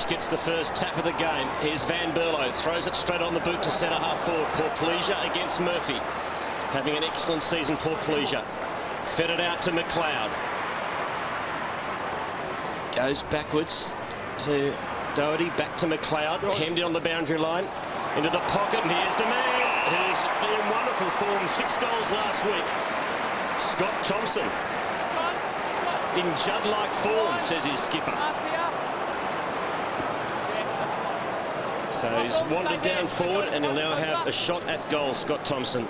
Ipswich gets the first tap of the game. Here's Van Berlo, throws it straight on the boot to centre half forward. Portlesia against Murphy. Having an excellent season, Portlesia. Fed it out to McLeod. Goes backwards to Doherty, back to McLeod. Hemmed in on the boundary line. Into the pocket, and here's the man who's been in wonderful form. 6 goals last week. Scott Thompson. In Judd-like form, says his skipper. So he's wandered down forward, and he'll now have a shot at goal, Scott Thompson.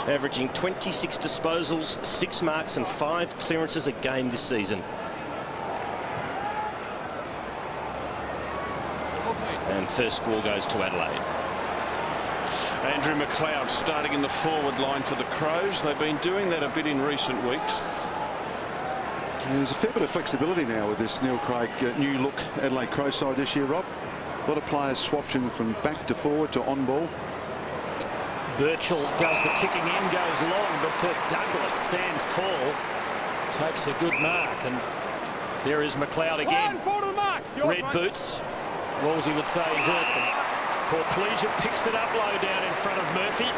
Averaging 26 disposals, 6 marks and 5 clearances a game this season. And first score goes to Adelaide. Andrew McLeod starting in the forward line for the Crows. They've been doing that a bit in recent weeks. And there's a fair bit of flexibility now with this Neil Craig new look Adelaide Crows side this year, Rob. A lot of players swapting from back to forward to on ball. Birchall does the kicking in, goes long, but Douglas stands tall, takes a good mark, and there is McLeod again. Red boots. Wolsey would say he's earned them. Portlesia picks it up low down in front of Murphy.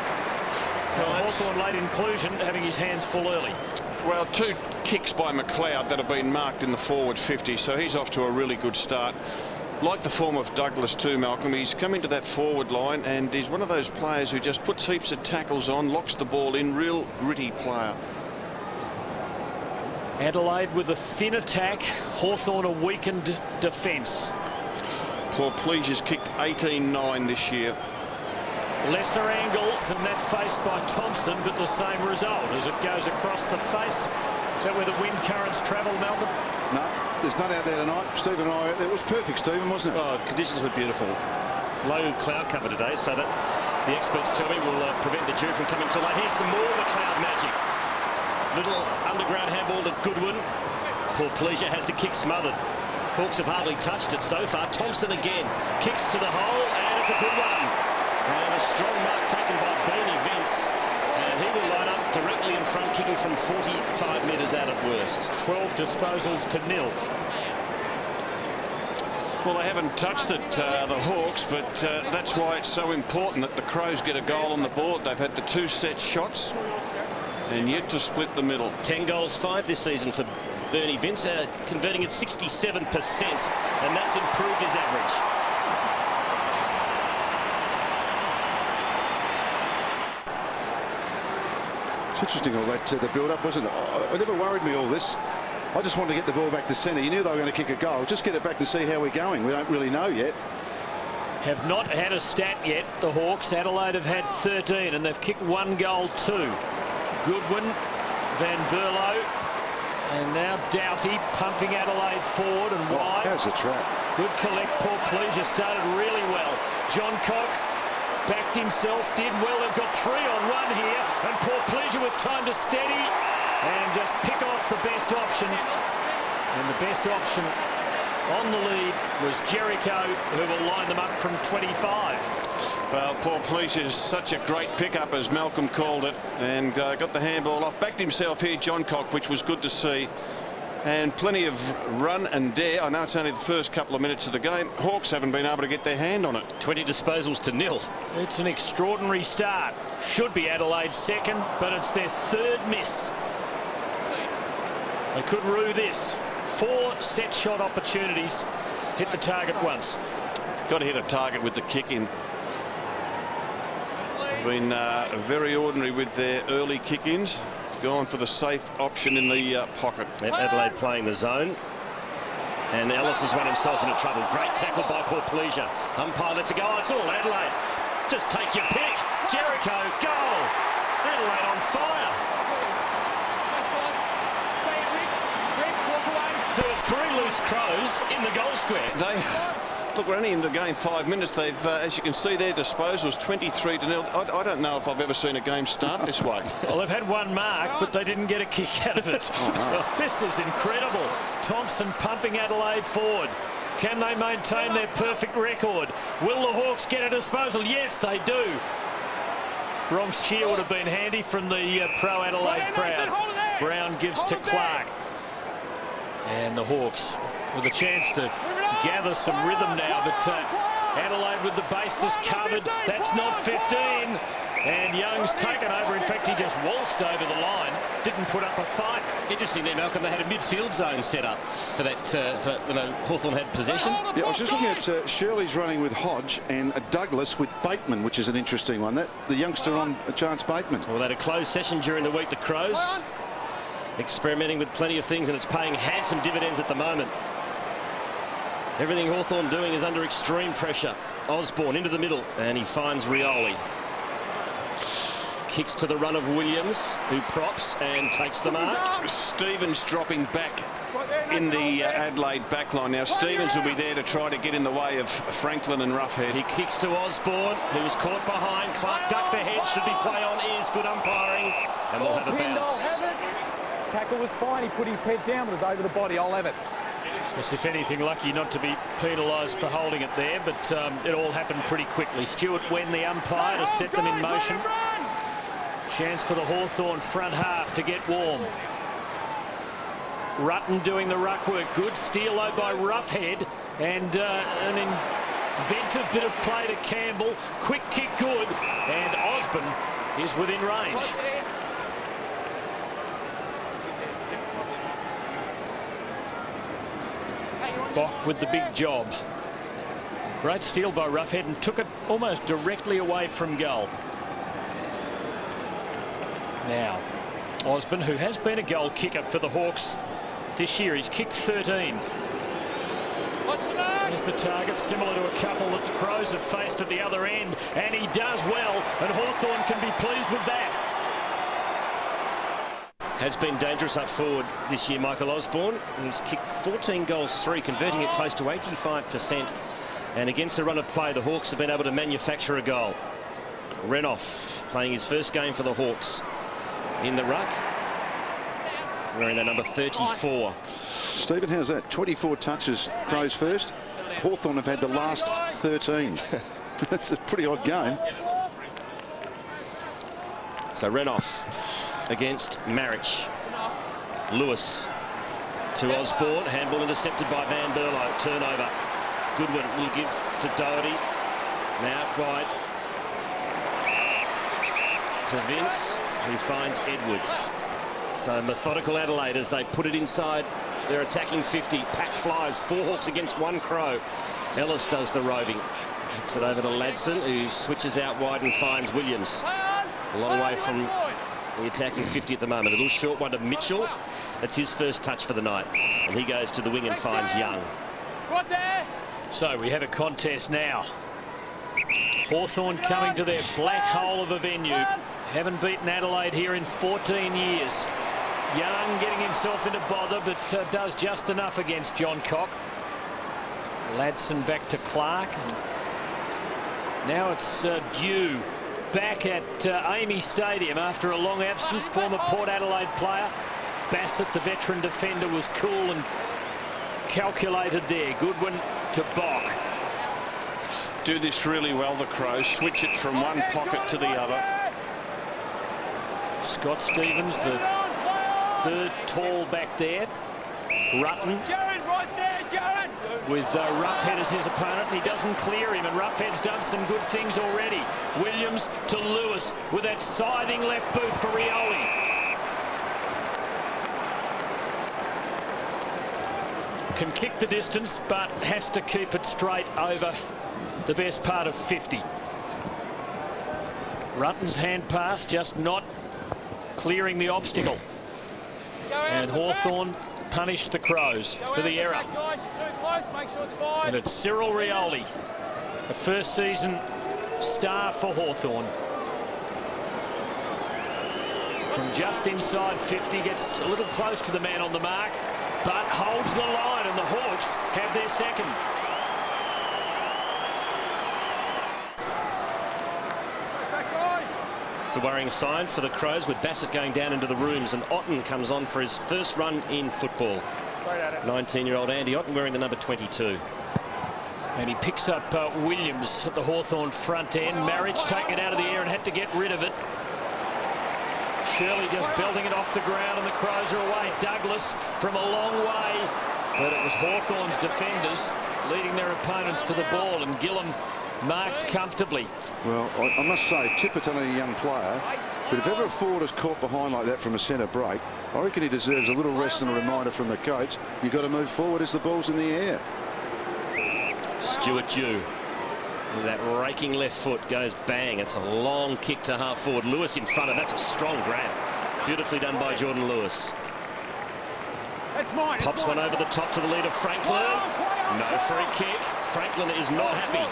Hawthorn late inclusion, having his hands full early. Well, 2 kicks by McLeod that have been marked in the forward 50, so he's off to a really good start. Like the form of Douglas too, Malcolm, he's come into that forward line and he's one of those players who just puts heaps of tackles on, locks the ball in, real gritty player. Adelaide with a thin attack, Hawthorn a weakened defence. Portlesia's kicked 18-9 this year. Lesser angle than that faced by Thompson, but the same result as it goes across the face. Is that where the wind currents travel, Malcolm? No, there's none out there tonight. Stephen and I, it was perfect, Stephen, wasn't it? Oh, conditions were beautiful. Low cloud cover today, so that the experts tell me will prevent the dew from coming too late. Here's some more McLeod magic. Little underground handball to Goodwin. Portlesia has the kick smothered. Hawks have hardly touched it so far. Thompson again kicks to the hole, and it's a good one. And a strong mark taken by Bernie Vince. And he will line up directly in front, kicking from 45 metres out at worst. 12 disposals to 0. Well, they haven't touched it, the Hawks, but that's why it's so important that the Crows get a goal on the board. They've had the 2 set shots and yet to split the middle. 10 goals, 5 this season for Bernie Vince, converting at 67%, and that's improved his average. It's interesting all that, the build-up, wasn't it? It never worried me, all this. I just wanted to get the ball back to centre. You knew they were going to kick a goal. Just get it back to see how we're going. We don't really know yet. Have not had a stat yet, the Hawks. Adelaide have had 13, and they've kicked 1 goal too. Goodwin, Van Berlo, and now Doughty pumping Adelaide forward and wide. How's the trap? Good collect. Portlesia started really well. John Cock backed himself, did well. They've got 3 on 1 here, and Portlesia with time to steady and just pick off the best option. And the best option on the lead was Jericho, who will line them up from 25. Well, Portlesia is such a great pickup, as Malcolm called it, and got the handball off. Backed himself here, John Cock, which was good to see. And plenty of run and dare. I know it's only the first couple of minutes of the game. Hawks haven't been able to get their hand on it. 20 disposals to 0. It's an extraordinary start. Should be Adelaide's second, but it's their 3rd miss. They could rue this. 4 set shot opportunities. Hit the target once. Got to hit a target with the kick in. Been very ordinary with their early kick-ins. Gone for the safe option in the pocket. Yep, Adelaide playing the zone. And Ellis has run himself into trouble. Great tackle by Portlesia. Umpire lets it go. Oh, it's all Adelaide. Just take your pick. Jericho, goal. Adelaide on fire. There were 3 loose Crows in the goal square. Look, we're only in the game 5 minutes. They've, as you can see, their disposals 23-0. I don't know if I've ever seen a game start this way. Well, they've had 1 mark, but they didn't get a kick out of it. Oh, no. This is incredible. Thompson pumping Adelaide forward. Can they maintain their perfect record? Will the Hawks get a disposal? Yes, they do. Bronx cheer would have been handy from the pro-Adelaide crowd. Brown gives to Clark. And the Hawks with a chance to gather some rhythm now, but Adelaide with the bases covered. That's not 15. And Young's taken over. In fact, he just waltzed over the line. Didn't put up a fight. Interesting there, Malcolm. They had a midfield zone set up for that when Hawthorn had possession. Yeah, I was just looking at Shirley's running with Hodge and Douglas with Bateman, which is an interesting one. That the youngster on Chance Bateman. Well, they had a closed session during the week. The Crows experimenting with plenty of things, and it's paying handsome dividends at the moment. Everything Hawthorn doing is under extreme pressure. Osborne into the middle, and he finds Rioli. Kicks to the run of Williams, who props and takes the mark. Stevens dropping back in the Adelaide backline. Now Stevens will be there to try to get in the way of Franklin and Roughhead. He kicks to Osborne, who was caught behind. Clark ducked the head. Should be play on ears. Good umpiring. And we'll have a bounce. Tackle was fine. He put his head down, but it was over the body. I'll have it. Yes, if anything, lucky not to be penalised for holding it there, but it all happened pretty quickly. Stewart when the umpire to set them in motion. Chance for the Hawthorn front half to get warm. Rutten doing the ruck work. Good steal though by Roughhead, and an inventive bit of play to Campbell. Quick kick good, and Osborne is within range. Bock with the big job. Great steal by Roughhead and took it almost directly away from goal. Now, Osborne, who has been a goal kicker for the Hawks this year, he's kicked 13. There's the target, similar to a couple that the Crows have faced at the other end, and he does well, and Hawthorn can be pleased with that. Has been dangerous up forward this year, Michael Osborne. He's kicked 14 goals, 3, converting it close to 85%. And against the run of play, the Hawks have been able to manufacture a goal. Renouf playing his first game for the Hawks in the ruck, wearing the number 34. Stephen, how's that? 24 touches, Crows first. Hawthorn have had the last 13. That's a pretty odd game. So Renouf against Marich. Lewis to Osborne. Handball intercepted by Van Berlo. Turnover. Goodwin will give to Doherty. Now out wide to Vince, who finds Edwards. So methodical Adelaide as they put it inside their attacking 50. Pack flies. 4 Hawks against 1 Crow. Ellis does the roving. Gets it over to Ladson, who switches out wide and finds Williams. A long way from the attacking 50 at the moment. A little short one to Mitchell. That's his first touch for the night. And he goes to the wing and finds Young. So we have a contest now. Hawthorn coming to their black hole of a venue. Haven't beaten Adelaide here in 14 years. Young getting himself into bother, but does just enough against John Cock. Ladson back to Clark. Now it's Dew back at Amy Stadium after a long absence. Former Port Adelaide player. Bassett, the veteran defender, was cool and calculated there. Goodwin to Bock. Do this really well, the Crows. Switch it from one pocket to the other. Scott Stevens, the third tall back there. Rutten with Roughhead as his opponent, and he doesn't clear him, and Roughhead's done some good things already. Williams to Lewis with that scything left boot for Rioli. Can kick the distance, but has to keep it straight over the best part of 50. Rutten's hand pass just not clearing the obstacle. And Hawthorn punished the Crows for the error. And it's Cyril Rioli, the first season star for Hawthorn. From just inside 50, gets a little close to the man on the mark, but holds the line, and the Hawks have their second. It's a worrying sign for the Crows, with Bassett going down into the rooms, and Otten comes on for his first run in football. 19-year-old Andy Otten wearing the number 22. And he picks up Williams at the Hawthorn front end. Marich taking it out of the air and had to get rid of it. Shirley just belting it off the ground, and the Crows are away. Douglas from a long way But it was Hawthorn's defenders leading their opponents to the ball, and Gillam marked comfortably. Well, I must say, Tippett's only a young player, but if ever a forward is caught behind like that from a centre break, I reckon he deserves a little rest and a reminder from the coach. You've got to move forward as the ball's in the air. Stuart Dew with that raking left foot goes bang. It's a long kick to half forward. Lewis in front, and that's a strong grab. Beautifully done by Jordan Lewis. Pops one over the top to the leader, Franklin. No free kick. Franklin is not happy.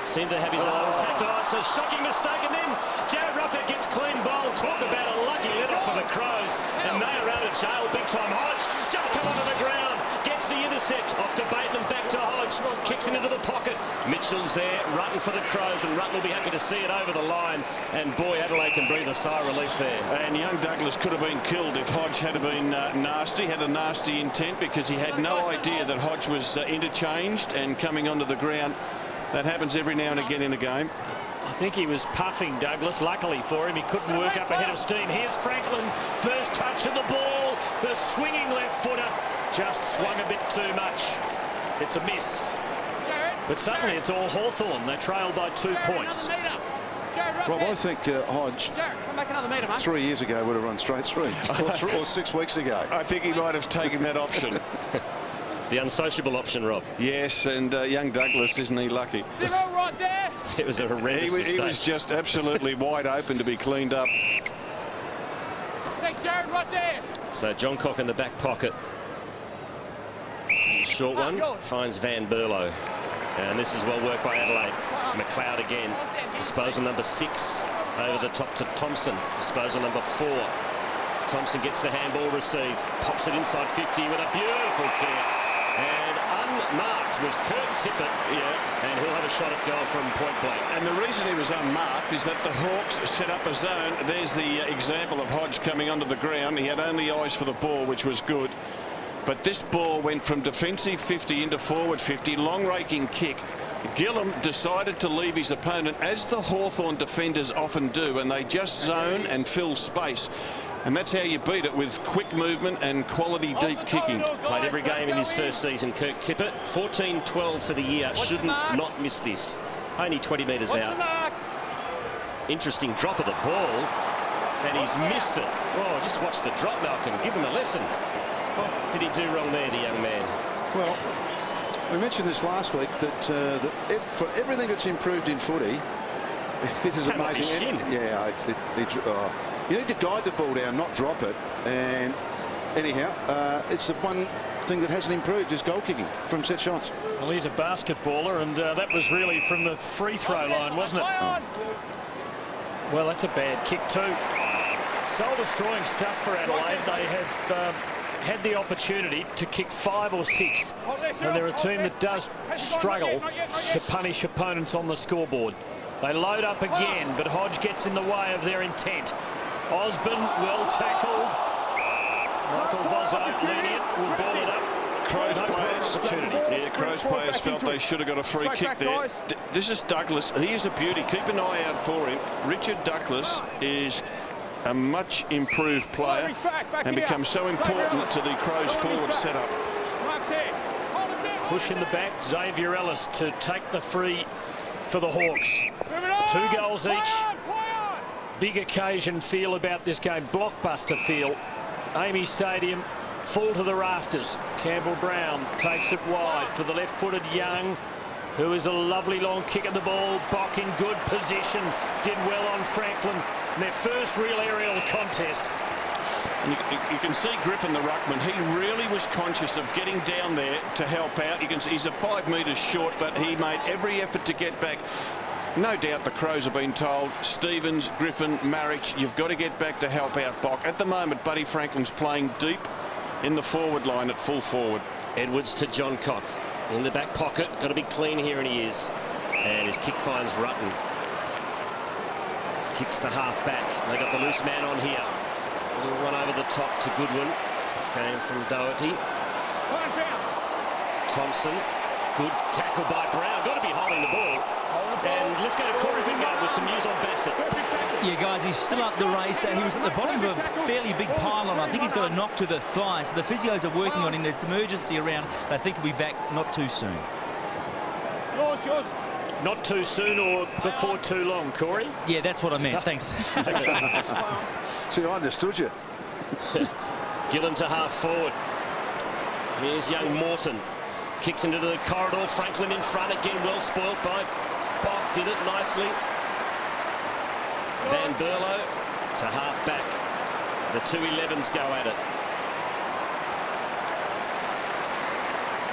Seemed to have his arms hacked off. So shocking mistake, and then Jared Ruffett gets clean bowled. Talk about a lucky little for the Crows, and they are out of jail big time. Hodge just come onto the ground, gets the intercept off to Bateman, back to Hodge, kicks it into the pocket. Mitchell's there, Rutten for the Crows, and Rutten will be happy to see it over the line. And boy, Adelaide can breathe a sigh of relief there. And young Douglas could have been killed if Hodge had been nasty, had a nasty intent, because he had no idea that Hodge was interchanged and coming onto the ground. That happens every now and again in a game. I think he was puffing Douglas. Luckily for him, he couldn't work up ahead of steam. Here's Franklin, first touch of the ball. The swinging left footer just swung a bit too much. It's a miss. But suddenly it's all Hawthorn. They trail by 2 points. Rob, I think Hodge 3 years ago would have run straight through, or 6 weeks ago. I think he might have taken that option. The unsociable option, Rob. Yes, and young Douglas, isn't he lucky? Right there. It was a horrendous mistake. He was just absolutely wide open to be cleaned up. Thanks, Jared. Right there. So John Cock in the back pocket. Short one finds Van Berlo. And this is well worked by Adelaide. McLeod again. Disposal number 6 over the top to Thompson. Disposal number 4. Thompson gets the handball receive. Pops it inside 50 with a beautiful kick. And unmarked was Kirk Tippett. Yeah. And he'll have a shot at goal from point blank. And the reason he was unmarked is that the Hawks set up a zone. There's the example of Hodge coming onto the ground. He had only eyes for the ball, which was good. But this ball went from defensive 50 into forward 50, long raking kick. Gillam decided to leave his opponent, as the Hawthorn defenders often do, and they just zone and fill space. And that's how you beat it, with quick movement and quality deep kicking. Played every game in his first season, Kirk Tippett. 14-12 for the year. Shouldn't not miss this. Only 20 metres out. Interesting drop of the ball. And he's missed it. Oh, just watch the drop, Malcolm. Give him a lesson. What did he do wrong there, the young man? Well, we mentioned this last week that, for everything that's improved in footy, it is amazing. Yeah, you need to guide the ball down, not drop it. And anyhow, it's the one thing that hasn't improved is goal kicking from set shots. Well, he's a basketballer, and that was really from the free throw line, wasn't it? Oh. Well, that's a bad kick too. Soul-destroying stuff for Adelaide. They have had the opportunity to kick 5 or 6, and they're a team that does struggle to punish opponents on the scoreboard. They load up again, but Hodge gets in the way of their intent. Osborne, well tackled. Michael Vozzo, lenient, will ball it up. Crows players felt they should have got a free kick there. This is Douglas. He is a beauty. Keep an eye out for him. Richard Douglas is a much improved player and becomes so important to the Crows forward setup. Push in the back, Xavier Ellis to take the free for the Hawks. 2 goals each. Big occasion feel about this game, blockbuster feel. Amy Stadium, full to the rafters. Campbell Brown takes it wide for the left-footed Young, who is a lovely long kick at the ball. Bock in good position, did well on Franklin. Their first real aerial contest. And you can see Griffin, the ruckman, he really was conscious of getting down there to help out. You can see he's a 5 metres short, but he made every effort to get back. No doubt the Crows have been told, Stevens, Griffin, Marich, you've got to get back to help out Bock. At the moment, Buddy Franklin's playing deep in the forward line at full forward. Edwards to John Cock in the back pocket. Got to be clean here, and he is. And his kick finds Rutten. Kicks to half back. They got the loose man on here. Little run over the top to Goodwin. Came from Doherty. Thompson Good tackle by Brown. Got to be holding the ball. And let's go to Corey Vingard with some news on Bassett. Yeah, guys, he's still up the race. He was at the bottom of a fairly big pylon. I think he's got a knock to the thigh. So the physios are working on him. There's some urgency around. They think he'll be back not too soon. Yours. Not too soon or before too long, Corey? Yeah, that's what I meant. Thanks. See, I understood you. Gillen to half forward. Here's young Morton. Kicks into the corridor. Franklin in front again. Well spoilt by Bock. Did it nicely. Van Berlo to half back. The two 11s go at it.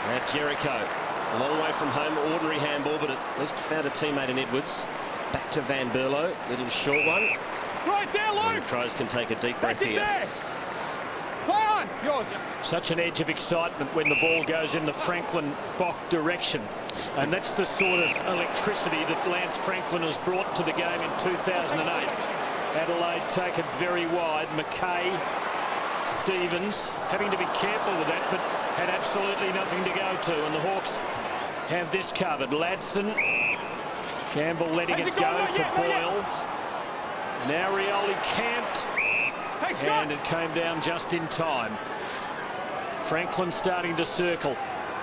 Now Jericho. A long way from home. Ordinary handball, but at least found a teammate in Edwards. Back to Van Berlo. Little short one. Right there, Luke. And the Crows can take a deep breath here. Play on. Yours. Such an edge of excitement when the ball goes in the Franklin Bock direction. And that's the sort of electricity that Lance Franklin has brought to the game in 2008. Adelaide take it very wide. McKay, Stevens having to be careful with that, but had absolutely nothing to go to. And the Hawks have this covered. Ladson, Campbell letting it go for Boyle. Now Rioli camped. And it came down just in time. Franklin starting to circle.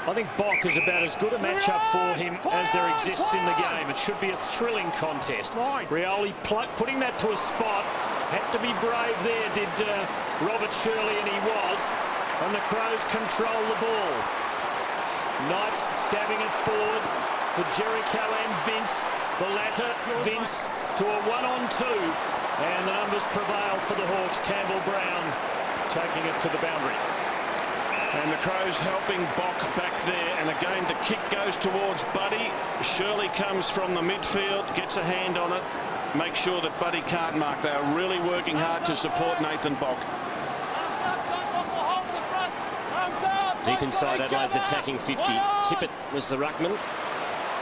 I think Bock is about as good a matchup for him as there exists in the game. It should be a thrilling contest. Rioli putting that to a spot. Had to be brave there, did Robert Shirley, and he was. And the Crows control the ball. Knights stabbing it forward for Jericho and Vince. The latter, Vince, to a 1-on-2. And the numbers prevail for the Hawks. Campbell Brown taking it to the boundary. And the Crows helping Bock back there. And again, the kick goes towards Buddy. Shirley comes from the midfield, gets a hand on it. Make sure that Buddy can't mark. They are really working hard to support Nathan Bock. Deep inside, Adelaide's attacking 50. Tippett was the ruckman.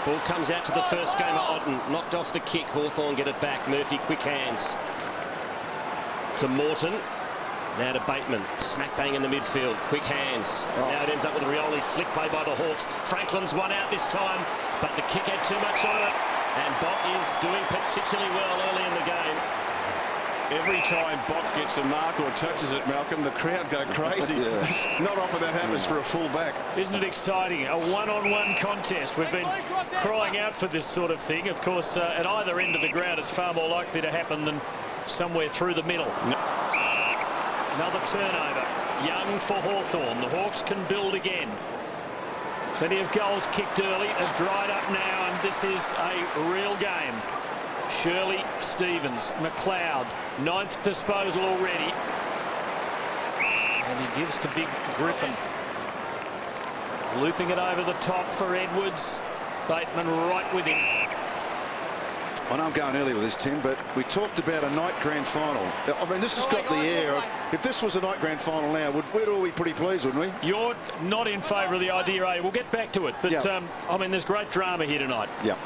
Ball comes out to the first gamer, Otten. Knocked off the kick. Hawthorn get it back. Murphy, quick hands. To Morton. Now to Bateman. Smack bang in the midfield. Quick hands. Now it ends up with a Rioli slick play by the Hawks. Franklin's one out this time, but the kick had too much on it. And Bock is doing particularly well early in the game. Every time Bock gets a mark or touches it, Malcolm, the crowd go crazy. It's not often that happens for a full back. Isn't it exciting? A one-on-one contest. We've been crying out for this sort of thing. Of course, at either end of the ground, it's far more likely to happen than somewhere through the middle. Another turnover. Young for Hawthorn. The Hawks can build again. Plenty of goals kicked early. Have dried up now, and this is a real game. Shirley, Stevens, McLeod, 9th disposal already. And he gives to Big Griffin. Looping it over the top for Edwards. Bateman right with him. I know I'm going early with this, Tim, but we talked about a night grand final. I mean, this has got the air of, if this was a night grand final now, we'd all be pretty pleased, wouldn't we? You're not in favour of the idea, eh? We'll get back to it. But, I mean, there's great drama here tonight. Yeah.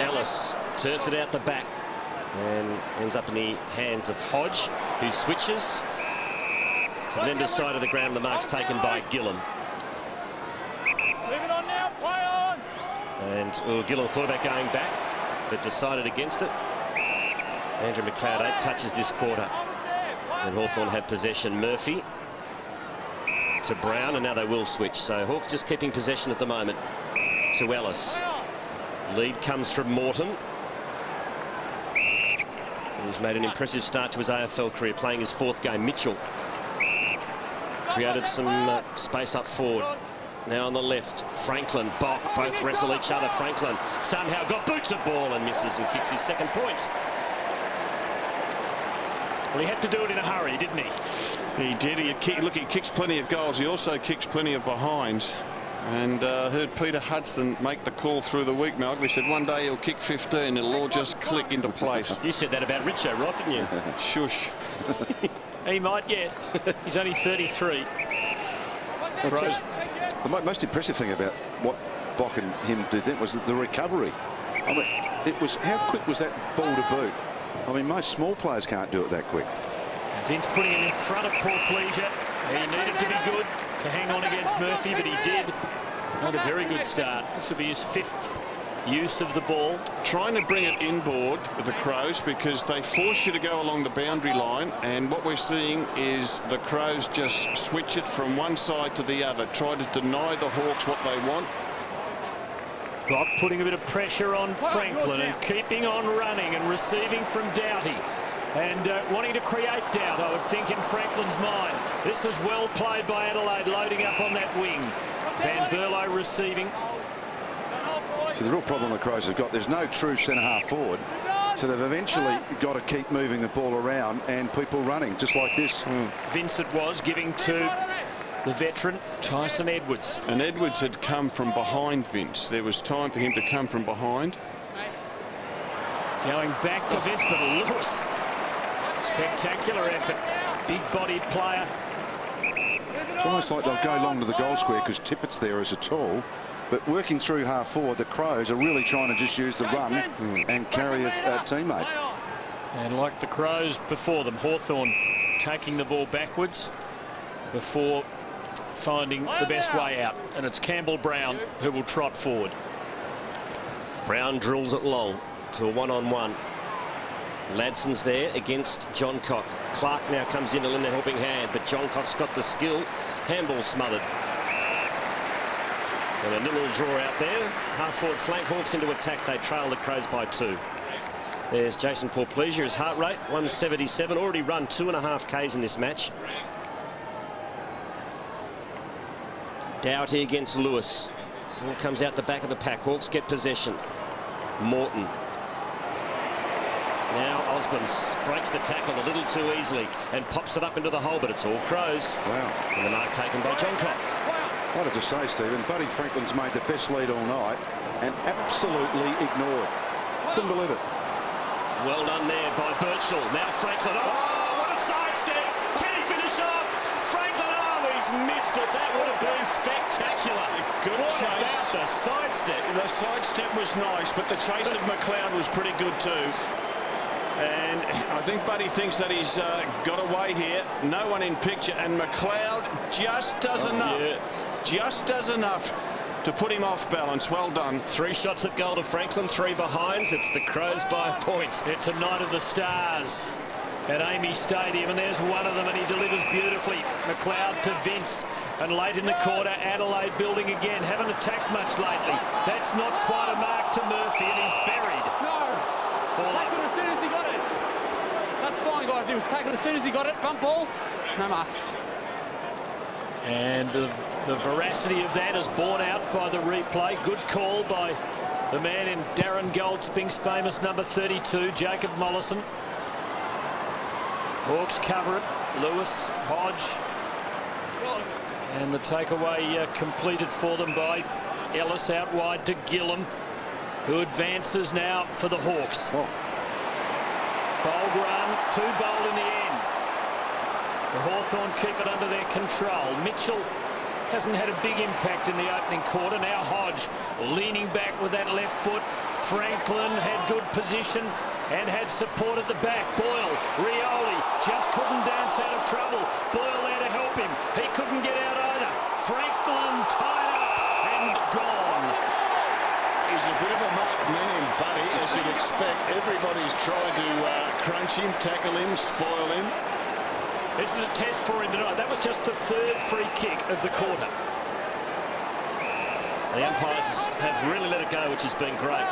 Ellis turfs it out the back and ends up in the hands of Hodge, who switches to the Lenders side of the ground. The mark's taken by Gillen. Leave it on now, play on. And Gillen thought about going back, but decided against it. Andrew McLeod, 8 touches this quarter. And Hawthorn had possession. Murphy to Brown, and now they will switch. So Hawks just keeping possession at the moment to Ellis. Lead comes from Morton. He's made an impressive start to his AFL career, playing his 4th game. Mitchell created some space up forward. Now on the left, Franklin, Bock, both wrestle each other. Franklin somehow got boots of ball and misses and kicks his 2nd point. Well, he had to do it in a hurry, didn't he? He did. He kicks plenty of goals. He also kicks plenty of behinds. And heard Peter Hudson make the call through the week, Malcolm. He said one day he'll kick 15. It'll all just click into place. You said that about Richo, Rod, didn't you? Shush. He might yet. He's only 33. The most impressive thing about what Bock and him did then was the recovery. I mean, it was, how quick was that ball to boot? I mean, most small players can't do it that quick. Vince putting it in front of Paul Pleasure. He needed to be good to hang on against Murphy, but he did. Not a very good start. This will be his 5th use of the ball. Trying to bring it inboard with the Crows because they force you to go along the boundary line, and what we're seeing is the Crows just switch it from one side to the other, try to deny the Hawks what they want. Brock putting a bit of pressure on Franklin and keeping on running and receiving from Doughty. And wanting to create doubt, I would think, in Franklin's mind. This is well played by Adelaide, loading up on that wing. Van Berlo receiving. So the real problem the Crows have got, there's no true centre-half forward. So they've eventually got to keep moving the ball around and people running, just like this. Vincent was giving to the veteran Tyson Edwards. And Edwards had come from behind Vince. There was time for him to come from behind. Going back to Vince, but Lewis. Spectacular effort. Big-bodied player. It's almost like they'll go long to the goal square because Tippett's there as a tall. But working through half forward, the Crows are really trying to just use the run and carry a teammate. And like the Crows before them, Hawthorn taking the ball backwards before finding the best way out. And it's Campbell Brown who will trot forward. Brown drills it long to a one-on-one. Ladson's there against John Cock. Clark now comes in to lend a helping hand, but John Cock's got the skill. Handball smothered. And a little draw out there. Half-forward flank, Hawks into attack. They trail the Crows by 2. There's Jason Porplesia. His heart rate, 177. Already run 2.5 Ks in this match. Doughty against Lewis. Ball comes out the back of the pack. Hawks get possession. Morton. Now Osborne breaks the tackle a little too easily and pops it up into the hole, but it's all Crows. Wow. And the mark taken by John Cock. What did you say, Stephen? Buddy Franklin's made the best lead all night and absolutely ignored. Couldn't believe it. Well done there by Birchall. Now Franklin. Oh, what a sidestep. Can he finish off? Franklin, oh, he's missed it. That would have been spectacular. Good what chase. About the sidestep? The sidestep was nice, but the chase of McLeod was pretty good too. And I think Buddy thinks that he's got away here. No one in picture, and McLeod just does enough. Yeah. Just does enough to put him off balance. Well done. 3 shots at goal to Franklin, 3 behinds. It's the Crows by a point. It's a night of the stars at Amy Stadium, and there's one of them, and he delivers beautifully. McLeod to Vince, and late in the quarter, Adelaide building again. Haven't attacked much lately. That's not quite a mark to Murphy, and he's buried. No. Taken as soon as he got it. That's fine, guys. He was taken as soon as he got it. Bump ball. No mark. And the veracity of that is borne out by the replay. Good call by the man in Darren Goldspink's famous number 32, Jacob Mollison. Hawks cover it. Lewis, Hodge. And the takeaway completed for them by Ellis out wide to Gillam, who advances now for the Hawks. Oh. Bold run, too bold in the end. The Hawthorn keep it under their control. Mitchell hasn't had a big impact in the opening quarter. Now Hodge leaning back with that left foot. Franklin had good position and had support at the back. Boyle, Rioli just couldn't dance out of trouble. Boyle there to help him. He couldn't get out either. Franklin tied up and gone. He's a bit of a marked man, Buddy, as you'd expect. Everybody's trying to crunch him, tackle him, spoil him. This is a test for him tonight. That was just the 3rd free kick of the quarter. The umpires have really let it go, which has been great.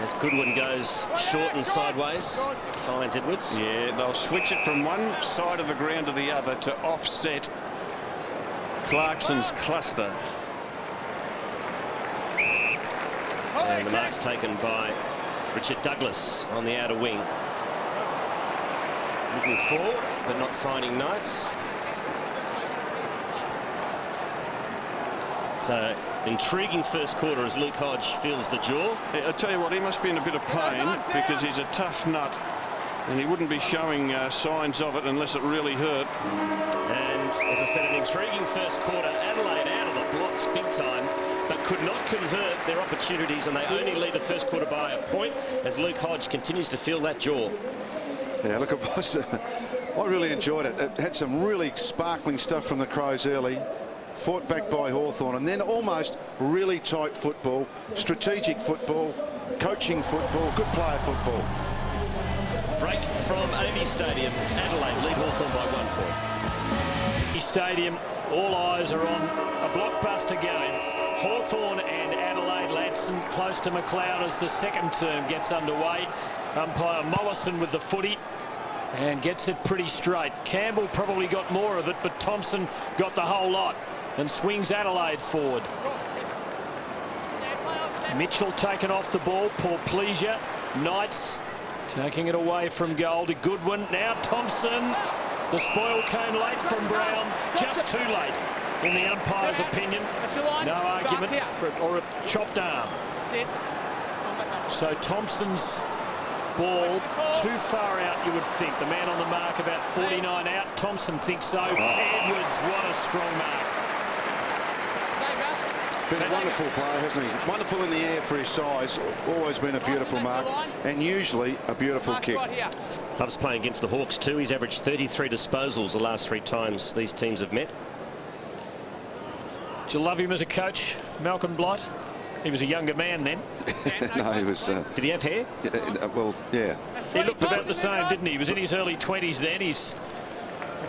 As Goodwin goes short and sideways, finds Edwards. Yeah, they'll switch it from one side of the ground to the other to offset Clarkson's cluster. And the mark's taken by Richard Douglas on the outer wing. Looking for, but not finding Knights. So, intriguing first quarter as Luke Hodge feels the jaw. I tell you what, he must be in a bit of pain because he's a tough nut and he wouldn't be showing signs of it unless it really hurt. And as I said, an intriguing first quarter. Adelaide out of the blocks big time, but could not convert their opportunities, and they only lead the first quarter by a point as Luke Hodge continues to feel that jaw. Yeah, look, I really enjoyed it. It had some really sparkling stuff from the Crows early. fought back by Hawthorn, and then almost really tight football, strategic football, coaching football, good player football. Break from Amy Stadium. Adelaide lead Hawthorn by 1 point. Stadium, all eyes are on a blockbuster game. Hawthorn and Adelaide. Ladson close to McLeod as the second term gets underway. Umpire Mollison with the footy and gets it pretty straight. Campbell probably got more of it, but Thompson got the whole lot and swings Adelaide forward. Mitchell taken off the ball. Poor pleasure. Knights taking it away from goal to Goodwin. Now Thompson. The spoil came late from Brown. Just too late, in the umpire's opinion. No argument or a chopped arm. So Thompson's ball too far out, you would think. The man on the mark about 49 out. Thompson thinks so. Edwards, what a strong mark. Been a wonderful player, hasn't he? Wonderful in the air for his size. Always been a beautiful mark, and usually a beautiful kick. Loves playing against the Hawks too. He's averaged 33 disposals the last 3 times these teams have met. Do you love him as a coach, Malcolm Blight? He was a younger man then. No, he was... Did he have hair? Well, yeah. He looked about the same, didn't he? He was in his early 20s then. He's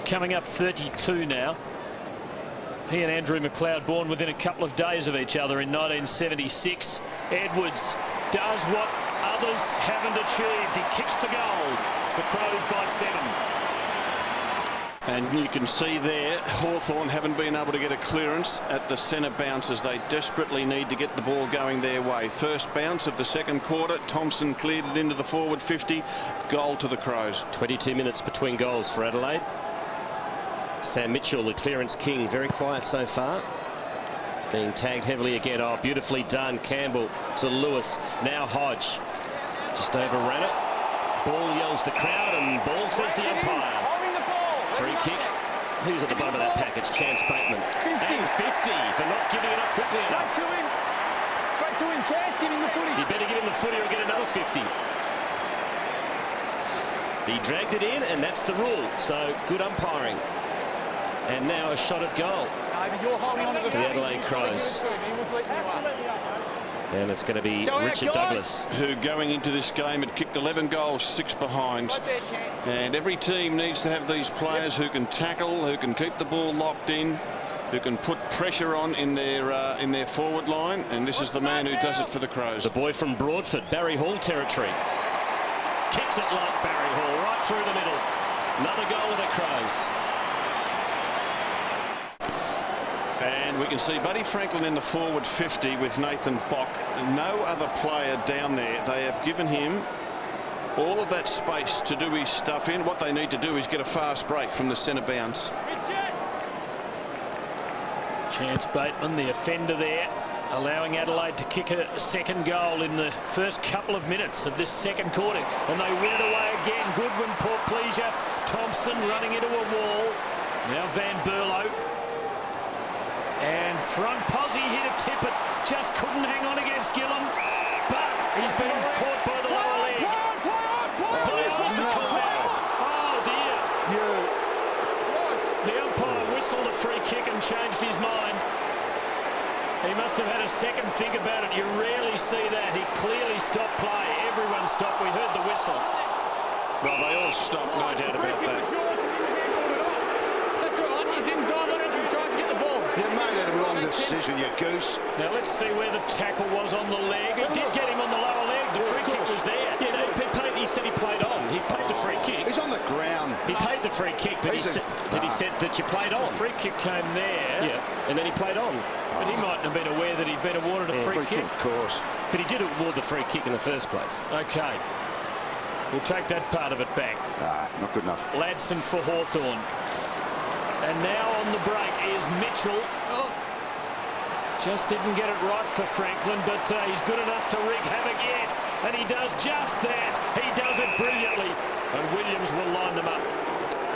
coming up 32 now. He and Andrew McLeod born within a couple of days of each other in 1976. Edwards does what others haven't achieved. He kicks the goal. It's the Crows by 7. And you can see there, Hawthorn haven't been able to get a clearance at the centre bounce as they desperately need to get the ball going their way. First bounce of the second quarter. Thompson cleared it into the forward 50. Goal to the Crows. 22 minutes between goals for Adelaide. Sam Mitchell, the clearance king, very quiet so far. Being tagged heavily again. Oh, beautifully done. Campbell to Lewis. Now Hodge. Just overran it. Ball yells the crowd, and ball says the umpire. Free kick. Who's at the bottom of that pack? It's Chance Bateman. 50. And 50 for not giving it up quickly enough. Straight to him, Chance, giving the footy. He better give him the footy or get another 50. He dragged it in, and that's the rule. So good umpiring. And now a shot at goal for the Adelaide Crows. And it's going to be Richard Douglas. Who going into this game had kicked 11 goals, 6 behind. And every team needs to have these players who can tackle, who can keep the ball locked in, who can put pressure on in their forward line. And this is the man who does it for the Crows. The boy from Broadford, Barry Hall territory. Kicks it like Barry Hall, right through the middle. Another goal of the Crows. And we can see Buddy Franklin in the forward 50 with Nathan Bock. No other player down there. They have given him all of that space to do his stuff in. What they need to do is get a fast break from the centre bounce. Chance Bateman, the offender there, allowing Adelaide to kick a second goal in the first couple of minutes of this second quarter. And they win it away again. Goodwin, poor pleasure. Thompson running into a wall. Now Van Berlo. And front posse here to tip it. Just couldn't hang on against Gillam. But he's been caught by the lower leg. Oh dear. The umpire whistled a free kick and changed his mind. He must have had a second think about it. You rarely see that. He clearly stopped play. Everyone stopped. We heard the whistle. Well, they all stopped, no doubt about that. That's all right. You didn't dive on it and tried to get the ball. You made a wrong decision, you goose. Now let's see where the tackle was on the leg. It did get him on the lower leg. The free kick was there. Yeah, no, he said he played on. He played the free kick. He's on the ground. He played the free kick, but he said that you played on. The free kick came there. Yeah, and then he played on. But he mightn't have been aware that he'd been awarded a free kick. Of course. But he did award the free kick in the first place. Okay. We'll take that part of it back. Not good enough. Ladson for Hawthorn. And now on the break is Mitchell. Just didn't get it right for Franklin, but he's good enough to wreak havoc yet. And he does just that. He does it brilliantly. And Williams will line them up.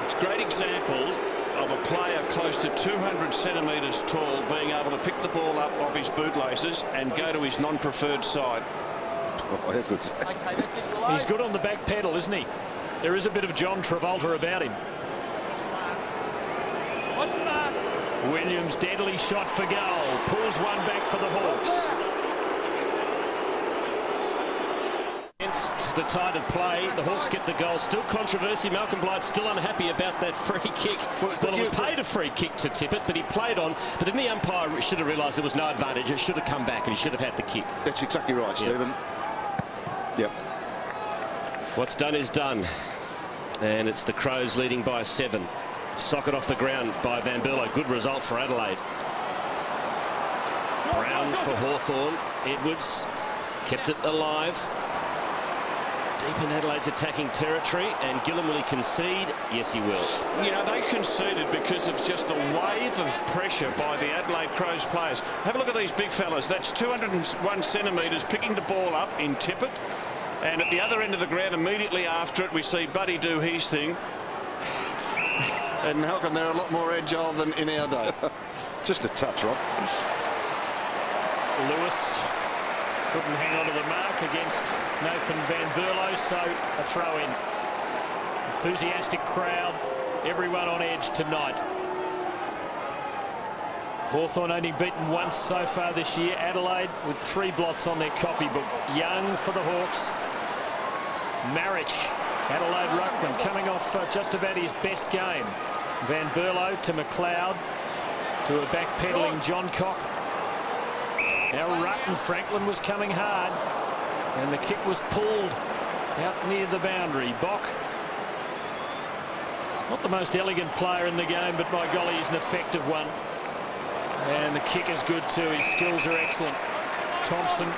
It's a great example of a player close to 200 centimetres tall being able to pick the ball up off his bootlaces and go to his non-preferred side. Oh, that's good. He's good on the back pedal, isn't he? There is a bit of John Travolta about him. Watch the mark. Williams, deadly shot for goal. Pulls one back for the Hawks. Against the tide of play, the Hawks get the goal. Still controversy. Malcolm Blight's still unhappy about that free kick. Well, it was paid a free kick to tip it, but he played on. But then the umpire should have realised there was no advantage. It should have come back and he should have had the kick. That's exactly right, Stephen. Yep. What's done is done. And it's the Crows leading by 7. Socket off the ground by Van Berlo. Good result for Adelaide. Brown for Hawthorn. Edwards kept it alive. Deep in Adelaide's attacking territory, and Gillam, will he concede? Yes, he will. You know, they conceded because of just the wave of pressure by the Adelaide Crows players. Have a look at these big fellas. That's 201 centimetres picking the ball up in Tippett. And at the other end of the ground, immediately after it, we see Buddy do his thing. And Malcolm, they're a lot more agile than in our day. Just a touch, Rob. Lewis couldn't hang on to the mark against Nathan Van Berlo, so a throw-in. Enthusiastic crowd, everyone on edge tonight. Hawthorn only beaten once so far this year. Adelaide with 3 blots on their copybook. Young for the Hawks. Marich, Adelaide ruckman, coming off just about his best game. Van Berlo to McLeod, to a backpedaling John Cock. Now Rutten, Franklin was coming hard, and the kick was pulled out near the boundary. Bock, not the most elegant player in the game, but by golly, he's an effective one. And the kick is good too. His skills are excellent. Thompson.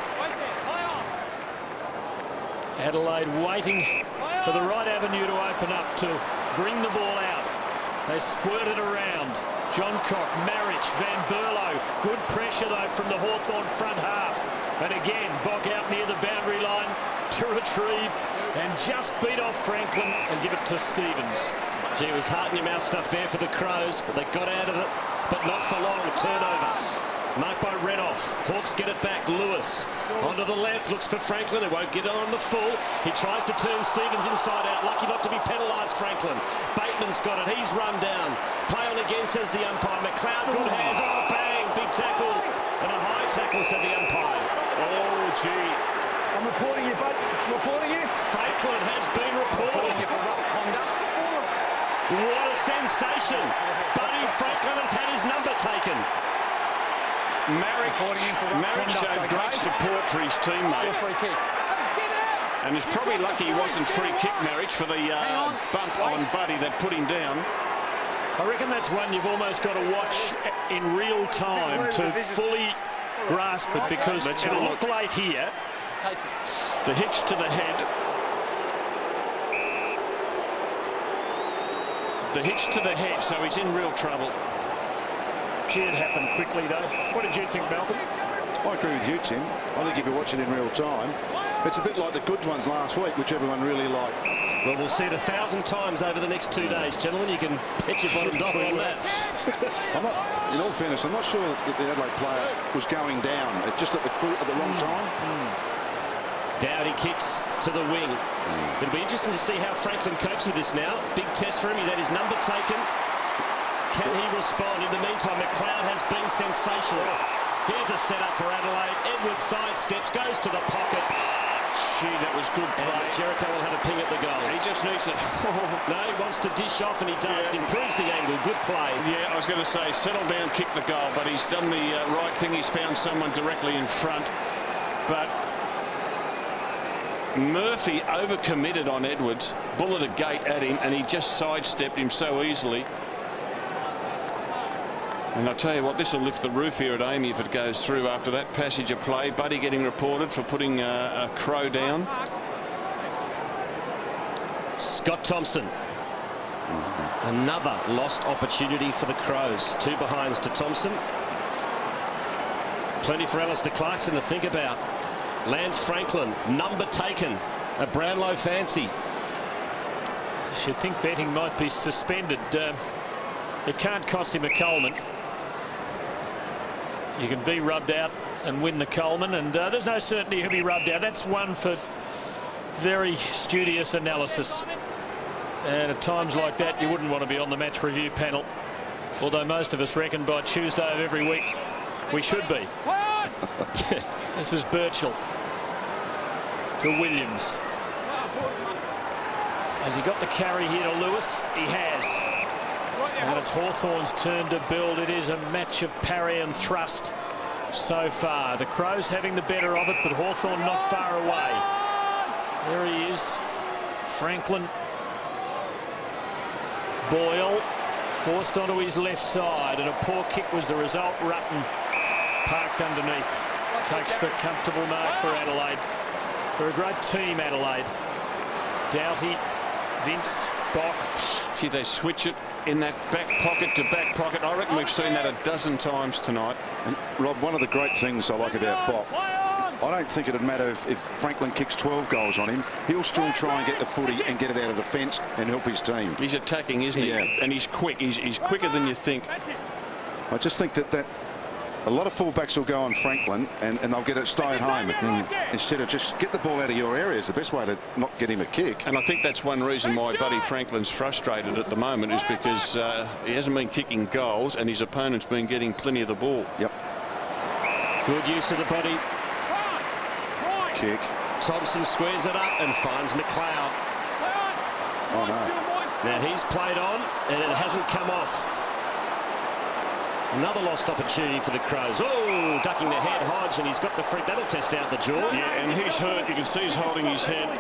Adelaide waiting for the right avenue to open up to bring the ball out. They squirt it around. John Cock, Marich, Van Berlo. Good pressure though from the Hawthorn front half. And again, Bock out near the boundary line to retrieve and just beat off Franklin and give it to Stevens. Gee, it was heart-in-your-mouth stuff there for the Crows, but they got out of it, but not for long. Turnover. Marked by Redoff. Hawks get it back. Lewis onto the left, looks for Franklin. It won't get on the full. He tries to turn Stevens inside out. Lucky not to be penalised, Franklin. Bateman's got it. He's run down. Play on again, says the umpire. McLeod, good hands. Oh, bang. Big tackle. And a high tackle, said the umpire. Oh, gee. I'm reporting you, bud. Reporting you. Franklin has been reported. What a sensation. Buddy Franklin has had his number taken. Marriott showed great support for his teammate. And he's probably lucky he wasn't free kick, Marriage, for the bump on Buddy that put him down. I reckon that's one you've almost got to watch in real time to fully grasp it, because it'll look late here. The hitch to the head. The hitch to the head, so he's in real trouble. Gee, it happened quickly, though. What did you think, Malcolm? I agree with you, Tim. I think if you watch it in real time, it's a bit like the good ones last week, which everyone really liked. Well, we'll see it 1,000 times over the next 2 days, gentlemen. You can bet your bottom dollar on that. In all fairness, I'm not sure that the Adelaide player was going down. It's just at the wrong time. Dowdy kicks to the wing. It'll be interesting to see how Franklin copes with this now. Big test for him. He's had his number taken. Can he respond? In the meantime, McLeod has been sensational. Here's a setup for Adelaide. Edwards sidesteps, goes to the pocket. Gee, that was good play. And Jericho will have a ping at the goal. He just needs to... No, he wants to dish off, and he does. Improves the angle. Good play. Yeah, I was going to say, settle down, kick the goal, but he's done the right thing. He's found someone directly in front. But Murphy overcommitted on Edwards, bullet a gate at him, and he just sidestepped him so easily. And I'll tell you what, this will lift the roof here at Amy if it goes through after that passage of play. Buddy getting reported for putting a Crow down. Scott Thompson. Another lost opportunity for the Crows. 2 behinds to Thompson. Plenty for Alistair Clarkson to think about. Lance Franklin, number taken. A Brownlow fancy. I should think betting might be suspended. It can't cost him a Coleman. You can be rubbed out and win the Coleman, and there's no certainty he'll be rubbed out. That's one for very studious analysis. And at times like that, you wouldn't want to be on the match review panel. Although most of us reckon by Tuesday of every week we should be. This is Birchall to Williams. Has he got the carry here to Lewis? He has. And it's Hawthorn's turn to build. It is a match of parry and thrust so far. The Crows having the better of it, but Hawthorn not far away. There he is. Franklin. Boyle forced onto his left side, and a poor kick was the result. Rutten parked underneath. Takes the comfortable mark for Adelaide. They're a great team, Adelaide. Doughty, Vince, Bock. See, they switch it in that back pocket to back pocket. I reckon we've seen that a dozen times tonight. And Rob, one of the great things I like about Bock, I don't think it'd matter if Franklin kicks 12 goals on him. He'll still try and get the footy and get it out of defence and help his team. He's attacking, isn't he? Yeah. And he's quick. He's quicker than you think. I just think that a lot of fullbacks will go on Franklin and they'll get it stay at home instead of just get the ball out of your area is the best way to not get him a kick. And I think that's one reason why Buddy Franklin's frustrated at the moment is because he hasn't been kicking goals and his opponent's been getting plenty of the ball. Yep. Good use of the body. Kick. Thompson squares it up and finds McLeod. Oh, no. Now he's played on and it hasn't come off. Another lost opportunity for the Crows. Oh, ducking the head, Hodge, and he's got the free. That'll test out the jaw. Yeah, and he's hurt. You can see he's holding his head.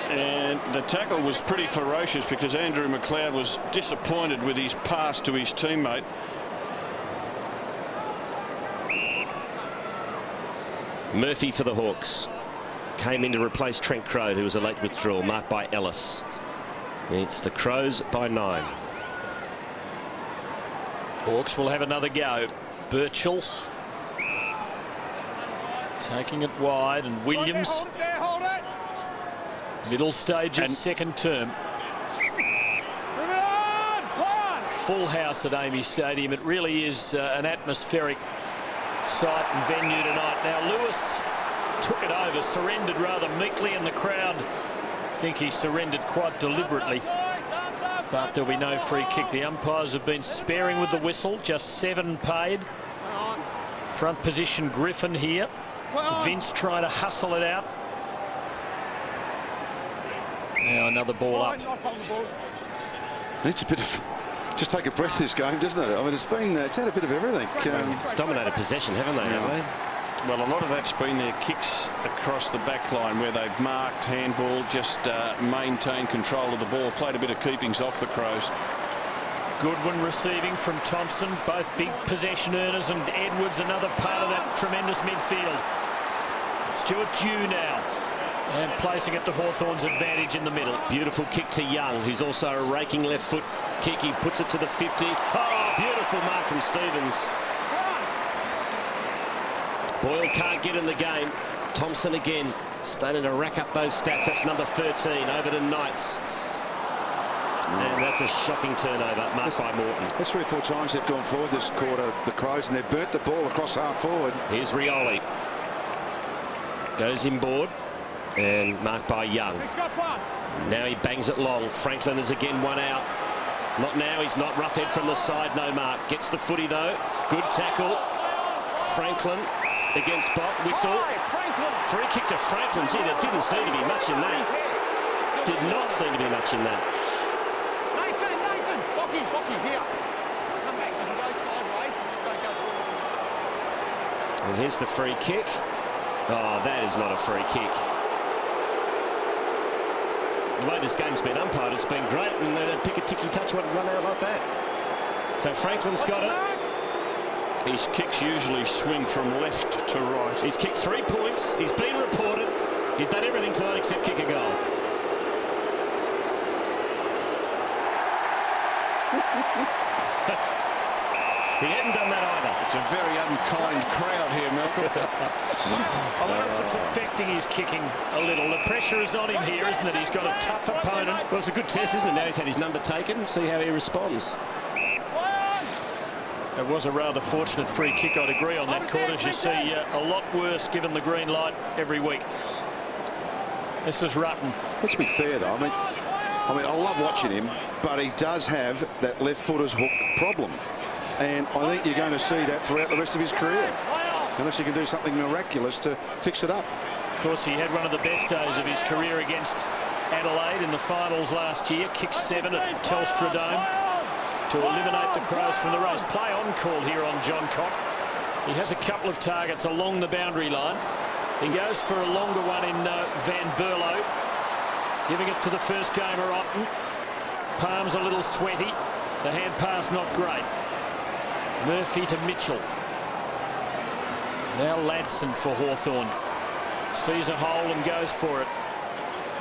And the tackle was pretty ferocious because Andrew McLeod was disappointed with his pass to his teammate. Murphy for the Hawks. Came in to replace Trent Crowe, who was a late withdrawal, marked by Ellis. It's the Crows by 9. Hawks will have another go. Birchall taking it wide, and Williams. Middle stages, second term. Full house at Amy Stadium. It really is an atmospheric site and venue tonight. Now Lewis took it over, surrendered rather meekly, and the crowd think he surrendered quite deliberately. But there'll be no free kick. The umpires have been sparing with the whistle. Just 7 paid. Front position Griffin here. Vince trying to hustle it out. Now another ball up. Needs a bit of just take a breath this game, doesn't it? I mean, it's had a bit of everything. Dominated possession, haven't they? Yeah. Well, a lot of that's been their kicks across the back line where they've marked, handball, just maintained control of the ball, played a bit of keepings off the Crows. Goodwin receiving from Thompson, both big possession earners, and Edwards another part of that tremendous midfield. Stuart Dew now, and placing it to Hawthorn's advantage in the middle. Beautiful kick to Young, who's also a raking left foot kick. He puts it to the 50. Oh, beautiful mark from Stevens. Boyle can't get in the game. Thompson again starting to rack up those stats. That's number 13 over to Knights. And that's a shocking turnover marked by Morton. That's 3 or 4 times they've gone forward this quarter, the Crows, and they've burnt the ball across half forward. Here's Rioli. Goes inboard and marked by Young. Now he bangs it long. Franklin is again one out. Not now, he's not. Rough head from the side, no mark. Gets the footy though. Good tackle. Franklin against Bock. Whistle. Free kick to Franklin. Gee, there didn't seem to be much in that. Did not seem to be much in that. Nathan, Bocky, here. Come back, you can go sideways, but just don't go forward. And here's the free kick. Oh, that is not a free kick. The way this game's been umpired, it's been great, and they don't pick a ticky-touch one and run out like that. So Franklin's got it. His kicks usually swing from left to right. He's kicked 3 points. He's been reported. He's done everything tonight except kick a goal. He hadn't done that either. It's a very unkind crowd here, Malcolm. I wonder if it's affecting his kicking a little. The pressure is on him here, isn't it? He's got a tough opponent. Well, it's a good test, isn't it? Now he's had his number taken. See how he responds. It was a rather fortunate free kick, I'd agree on that, Quarters. You see a lot worse given the green light every week. This is Rutten. Let's be fair, though. I mean, I love watching him. but he does have that left footer's hook problem. And I think you're going to see that throughout the rest of his career, unless he can do something miraculous to fix it up. Of course, he had one of the best days of his career against Adelaide in the finals last year. Kicked 7 at Telstra Dome to eliminate the Crows from the race. Play on call here on John Cock. He has a couple of targets along the boundary line. He goes for a longer one in Van Berlo, giving it to the first gamer Otten. Palms a little sweaty. The hand pass not great. Murphy to Mitchell. Now Ladson for Hawthorn. Sees a hole and goes for it.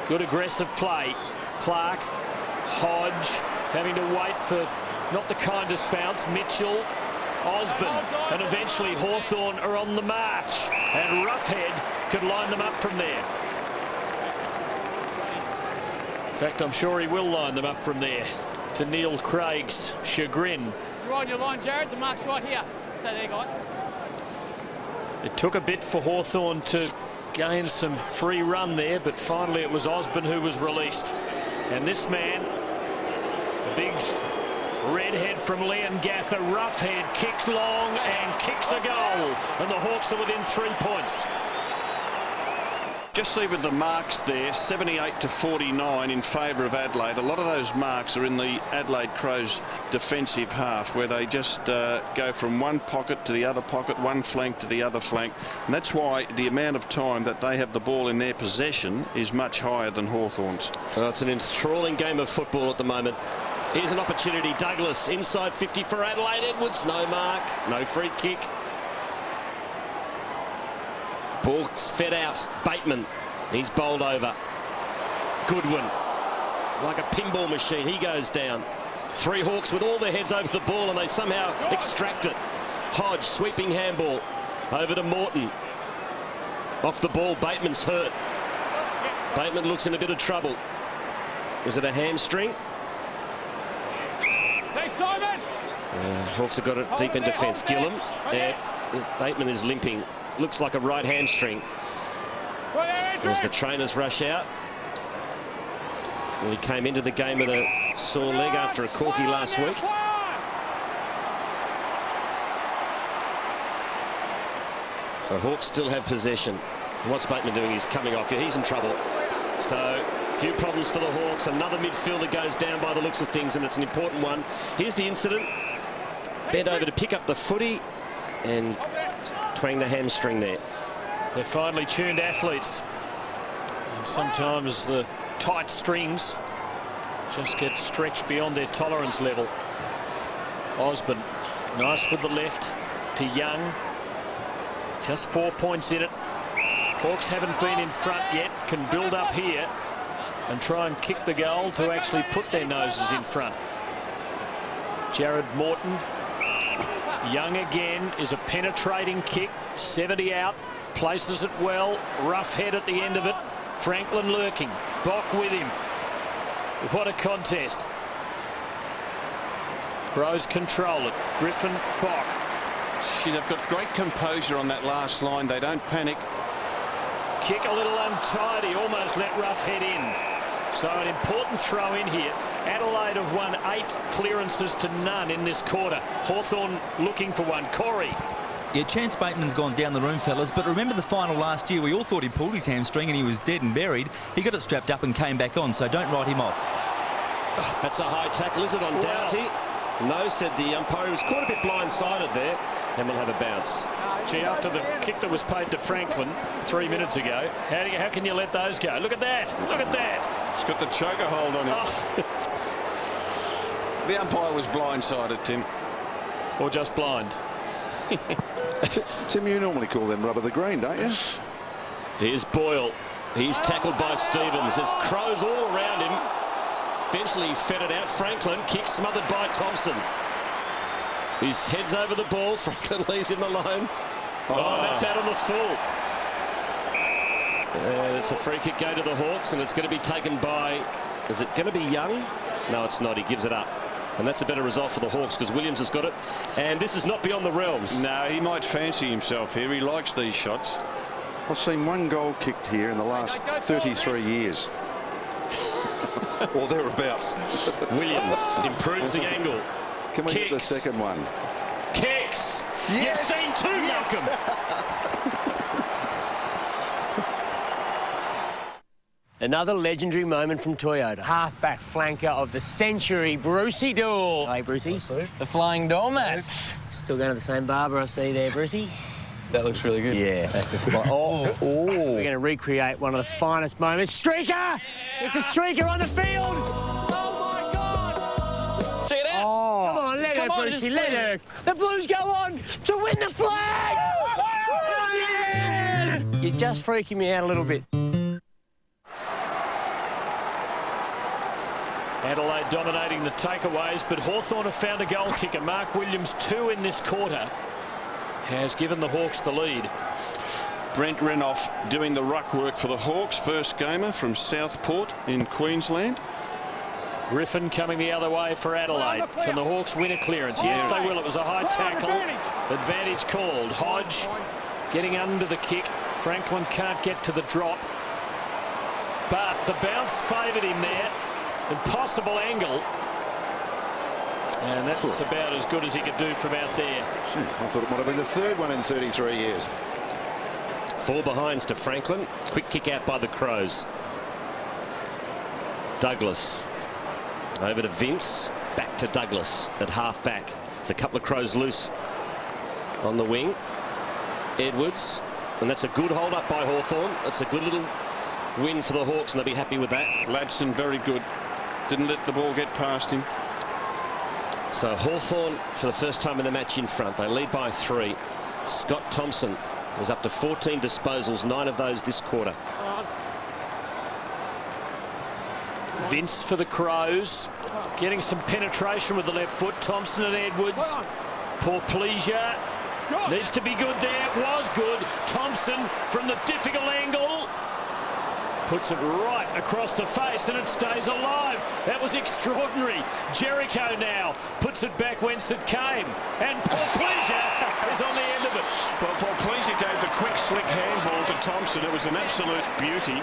Good aggressive play. Clark, Hodge having to wait for not the kindest bounce. Mitchell, Osborne, and eventually Hawthorn are on the march. And Roughhead could line them up from there. In fact, I'm sure he will line them up from there, to Neil Craig's chagrin. You're on your line, Jared. The mark's right here. Stay there, guys. It took a bit for Hawthorn to gain some free run there, but finally it was Osborne who was released. And this man, a big redhead from Leongatha, Roughhead, kicks long and kicks a goal. And the Hawks are within 3 points. Just see with the marks there, 78 to 49 in favour of Adelaide. A lot of those marks are in the Adelaide Crows defensive half, where they just go from one pocket to the other pocket, one flank to the other flank. And that's why the amount of time that they have the ball in their possession is much higher than Hawthorn's. Well, it's an enthralling game of football at the moment. Here's an opportunity. Douglas inside 50 for Adelaide. Edwards, no mark, no free kick. Ball's fed out. Bateman, he's bowled over. Goodwin, like a pinball machine, he goes down. 3 Hawks with all their heads over the ball, and they somehow extract it. Hodge, sweeping handball over to Morton. Off the ball, Bateman's hurt. Bateman looks in a bit of trouble. Is it a hamstring? Thanks, Simon. Hawks have got it deep in defence. Gillam, Bateman is limping. Looks like a right hamstring. As the trainers rush out. Well, he came into the game with a sore leg after a corky last week. So Hawks still have possession. What's Bateman doing? He's coming off. Yeah, he's in trouble. So a few problems for the Hawks. Another midfielder goes down by the looks of things, and it's an important one. Here's the incident. Bent over to pick up the footy and twang the hamstring there. They're finely tuned athletes, and sometimes the tight strings just get stretched beyond their tolerance level. Osborne, nice with the left to Young. Just 4 points in it. Hawks haven't been in front yet, can build up here and try and kick the goal to actually put their noses in front. Jared Morton. Young again is a penetrating kick. 70 out, places it well. Rough head at the end of it. Franklin lurking. Bock with him. What a contest. Crows control it. Griffin, Bock. They've got great composure on that last line. They don't panic. Kick a little untidy. Almost let Rough head in. So an important throw in here. Adelaide have won 8 clearances to none in this quarter. Hawthorn looking for one. Corey. Yeah, Chance Bateman's gone down the room, fellas, but remember the final last year? We all thought he pulled his hamstring and he was dead and buried. He got it strapped up and came back on, so don't write him off. That's a high tackle, is it, on Doughty? No, said the umpire. He was caught a bit blindsided there, and we'll have a bounce. Gee, after the kick that was paid to Franklin 3 minutes ago, how can you let those go? Look at that. Look at that. He's got the choker hold on him. Oh. The umpire was blindsided, Tim. Or just blind. Tim, you normally call them rubber the green, don't you? Here's Boyle. He's tackled by Stevens. There's Crows all around him. Eventually fed it out. Franklin kicks, smothered by Thompson. His head's over the ball. Franklin leaves him alone. Oh, that's out on the full. And it's a free kick going to the Hawks, and it's going to be taken by, is it going to be Young? No, it's not. He gives it up. And that's a better result for the Hawks because Williams has got it. And this is not beyond the realms. No, he might fancy himself here. He likes these shots. I've seen one goal kicked here in the last 33 years. or thereabouts. Williams improves the angle. Can we get the Kicks. second one? Kicks. Yes. You've seen two, Yes. Malcolm. Another legendary moment from Toyota. Halfback flanker of the century, Brucey Dool. Hey, Brucey. The Flying Doormats. Still going to the same barber I see there, Brucey. That looks really good. Yeah, that's the spot. Oh. We're going to recreate one of the finest moments. Streaker! It's a streaker on the field! Oh, my God! Check it out. Oh, come on, let her, Brucey, let her. The Blues go on to win the flag! You're just freaking me out a little bit. Adelaide dominating the takeaways, but Hawthorn have found a goal kicker. Mark Williams, 2 in this quarter, has given the Hawks the lead. Brent Renouf doing the ruck work for the Hawks. First gamer from Southport in Queensland. Griffin coming the other way for Adelaide. Can the Hawks win a clearance? Yes, they will. It was a high tackle. Advantage called. Hodge getting under the kick. Franklin can't get to the drop. But the bounce favoured him there. Impossible angle. And that's about as good as he could do from out there. I thought it might have been the third one in 33 years. 4 behinds to Franklin. Quick kick out by the Crows. Douglas. Over to Vince. Back to Douglas at half back. There's a couple of Crows loose on the wing. Edwards. And that's a good hold up by Hawthorn. That's a good little win for the Hawks, and they'll be happy with that. Ladstone very good. Didn't let the ball get past him. So Hawthorn, for the first time in the match, in front. They lead by 3. Scott Thompson is up to 14 disposals, 9 of those this quarter. Vince for the Crows, getting some penetration with the left foot. Thompson and Edwards. Poor pleasure. Needs to be good there. It was good. Thompson from the difficult angle. Puts it right across the face and it stays alive. That was extraordinary. Jericho now puts it back whence it came. And Paul Pleasure is on the end of it. Well, Paul Pleasure gave the quick, slick handball to Thompson. It was an absolute beauty.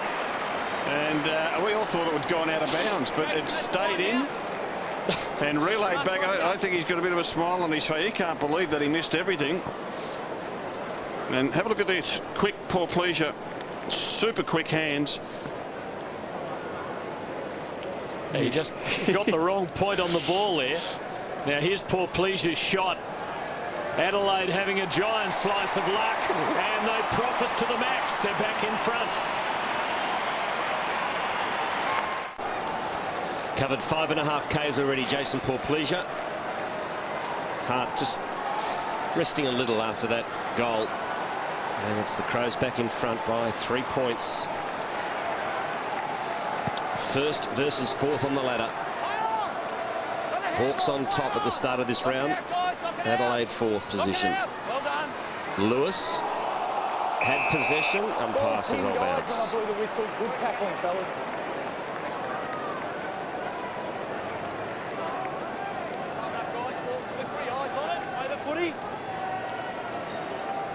And we all thought it would gone out of bounds, but it stayed in and relayed back. I think he's got a bit of a smile on his face. He can't believe that he missed everything. And have a look at this. Quick, Paul Pleasure. Super quick hands. He just got the wrong point on the ball there. Now here's Paul Pleasure's shot. Adelaide having a giant slice of luck, and they profit to the max. They're back in front. Covered 5.5 Ks already, Jason Paul Pleasure. Hart just resting a little after that goal. And it's the Crows back in front by 3 points. First versus fourth on the ladder. Hawks on top at the start of this round. Adelaide 4th position. Lewis had possession. Umpire says all bounce. Good tackling, fellas.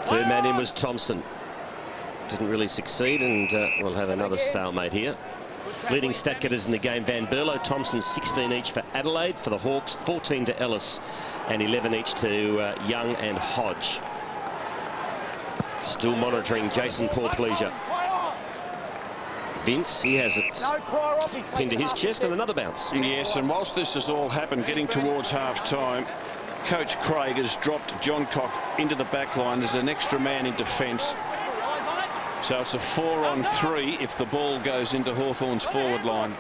Third man in was Thompson. Didn't really succeed, and we'll have another stalemate here. Leading stat getters in the game, Van Berlo, Thompson, 16 each for Adelaide. For the Hawks, 14 to Ellis and 11 each to Young and Hodge. Still monitoring Jason Paul Pleasure. Vince, he has it pinned to his chest, and another bounce. Yes, and whilst this has all happened, getting towards half-time, Coach Craig has dropped John Cock into the back line as an extra man in defence. So it's a 4-on-3 if the ball goes into Hawthorn's forward line.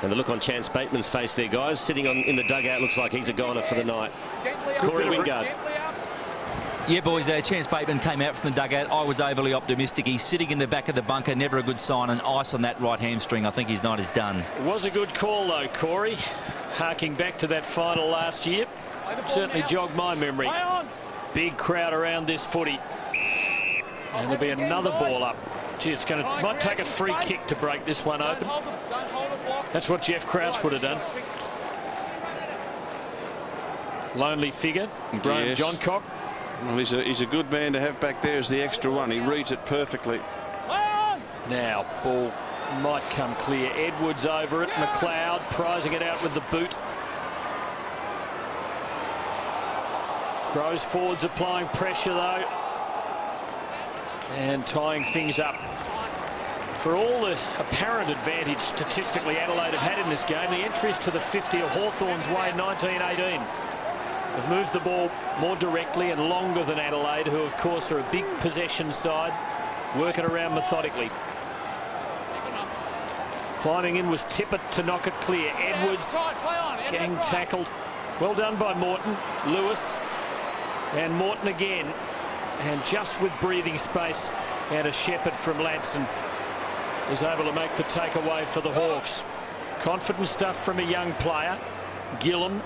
And the look on Chance Bateman's face there, guys, sitting in the dugout, looks like he's a goner for the night. Corey Wingard. Yeah, boys, Chance Bateman came out from the dugout. I was overly optimistic. He's sitting in the back of the bunker, never a good sign, and ice on that right hamstring. I think his night is done. It was a good call, though, Corey. Harking back to that final last year. Certainly jogged my memory. Big crowd around this footy. And there'll be another ball up. Gee, might take a free kick to break this one open. That's what Jeff Crouch would have done. Lonely figure, Graham Yes. John Cock. Well, he's a good man to have back there as the extra one. He reads it perfectly. Now, ball Might come clear. Edwards over it. McLeod prizing it out with the boot. Crows forwards applying pressure though. And tying things up. For all the apparent advantage statistically Adelaide have had in this game, the entries to the 50 of Hawthorn's way 19-18. Have moved the ball more directly and longer than Adelaide, who of course are a big possession side, working around methodically. Climbing in was Tippett to knock it clear. Edwards getting tackled. Well done by Morton. Lewis and Morton again. And just with breathing space, and a shepherd from Ladson was able to make the takeaway for the Hawks. Confident stuff from a young player. Gillam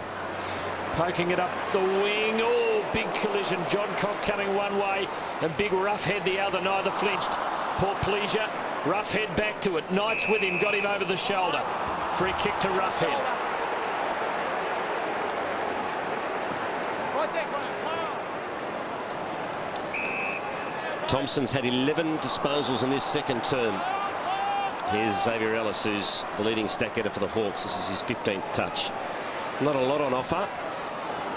poking it up the wing. Oh, big collision. John Cock coming one way and big Roughhead the other. Neither flinched. Poor Pleasure. Roughhead back to it. Knights with him. Got him over the shoulder. Free kick to Roughhead. Thompson's had 11 disposals in this second term. Here's Xavier Ellis, who's the leading stack getter for the Hawks. This is his 15th touch. Not a lot on offer,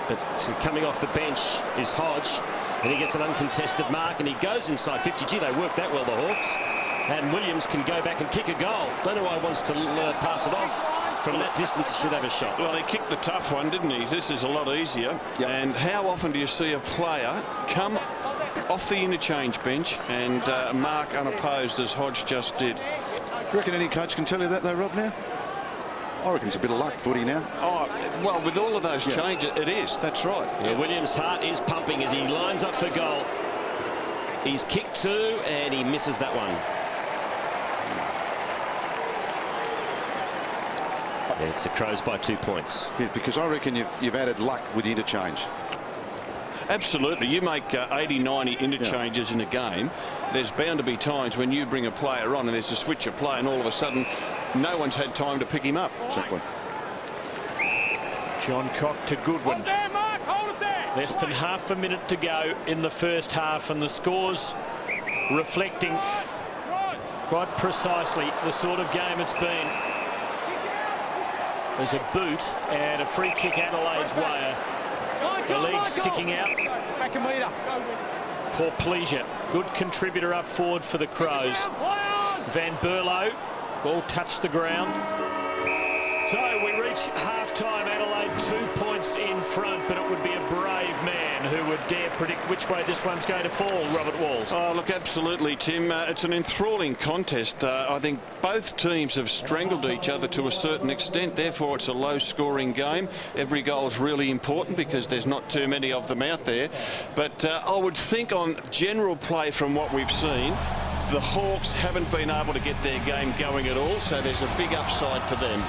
but coming off the bench is Hodge, and he gets an uncontested mark, and he goes inside 50. Gee, they worked that well, the Hawks. And Williams can go back and kick a goal. Don't know why he wants to pass it off. From that distance, he should have a shot. Well, he kicked the tough one, didn't he? This is a lot easier. Yep. And how often do you see a player come off the interchange bench and mark unopposed as Hodge just did? You reckon any coach can tell you that though, Rob, now? I reckon it's a bit of luck, footy now. Oh, well, with all of those changes, it is. That's right. Yeah, Williams' heart is pumping as he lines up for goal. He's kicked two and he misses that one. Yeah, it's the Crows by 2 points. Yeah, because I reckon you've added luck with the interchange. Absolutely. You make 80, 90 interchanges in a game. There's bound to be times when you bring a player on and there's a switch of play and all of a sudden no one's had time to pick him up. Exactly. John Cock to Goodwin. Less than half a minute to go in the first half, and the scores reflecting quite precisely the sort of game it's been. There's a boot and a free kick Adelaide's way. The legs sticking out. Back a metre. Poor Pleasure. Good contributor up forward for the Crows. Van Berlo. Ball touched the ground. So we reach half-time. Adelaide 2 points in front, but it would be a brave man who would dare predict which way this one's going to fall, Robert Walls. Oh, look, absolutely, Tim. It's an enthralling contest. I think both teams have strangled each other to a certain extent. Therefore, it's a low-scoring game. Every goal's really important because there's not too many of them out there. But I would think on general play from what we've seen, the Hawks haven't been able to get their game going at all, so there's a big upside for them.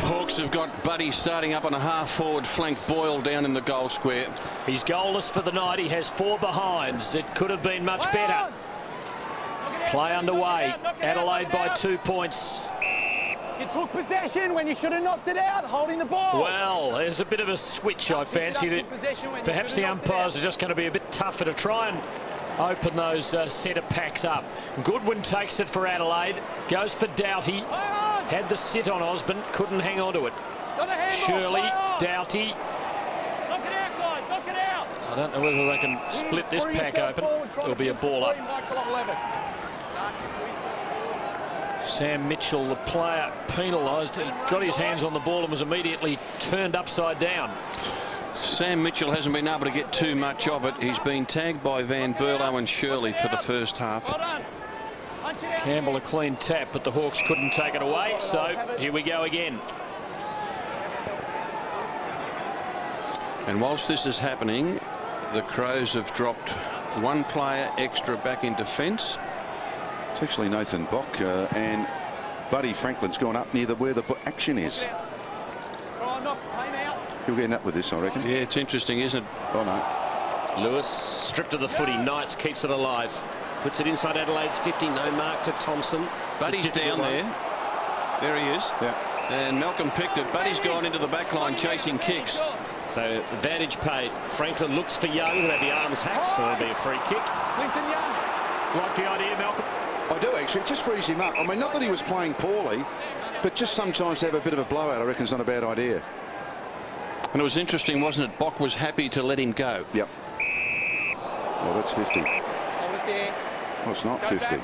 Hawks have got Buddy starting up on a half-forward flank. Boyle down in the goal square. He's goalless for the night. He has 4 behinds. It could have been much better. Play underway. Adelaide by 2 points. You took possession when you should have knocked it out, holding the ball. Well, there's a bit of a switch, I fancy, that perhaps the umpires are just going to be a bit tougher to try and open those centre packs up. Goodwin takes it for Adelaide. Goes for Doughty. Had the sit on Osborne, couldn't hang on to it. Shirley, Doughty. Knock it out, guys, knock it out. I don't know whether they can split this pack open. There'll be a ball up. Sam Mitchell, the player, penalised. He got his hands on the ball and was immediately turned upside down. Sam Mitchell hasn't been able to get too much of it. He's been tagged by Van Berlo and Shirley for the first half. Campbell a clean tap, but the Hawks couldn't take it away, so here we go again. And whilst this is happening, the Crows have dropped one player extra back in defence. It's actually Nathan Bock and Buddy Franklin's gone up near where the action is. He'll end up with this, I reckon. Yeah, it's interesting, isn't it? Oh, no. Lewis stripped of the footy. Knights keeps it alive. Puts it inside Adelaide's 50. No mark to Thompson. Buddy's down there. There he is. Yeah. And Malcolm picked it. Buddy's gone into the back line chasing kicks. So advantage paid. Franklin looks for Young, who had the arms hacked, so it'll be a free kick. Like the idea, Malcolm. I do, actually. It just frees him up. I mean, not that he was playing poorly, but just sometimes to have a bit of a blowout, I reckon, is not a bad idea. And it was interesting, wasn't it? Bock was happy to let him go. Yep. Well, that's 50. Well, it's not 50.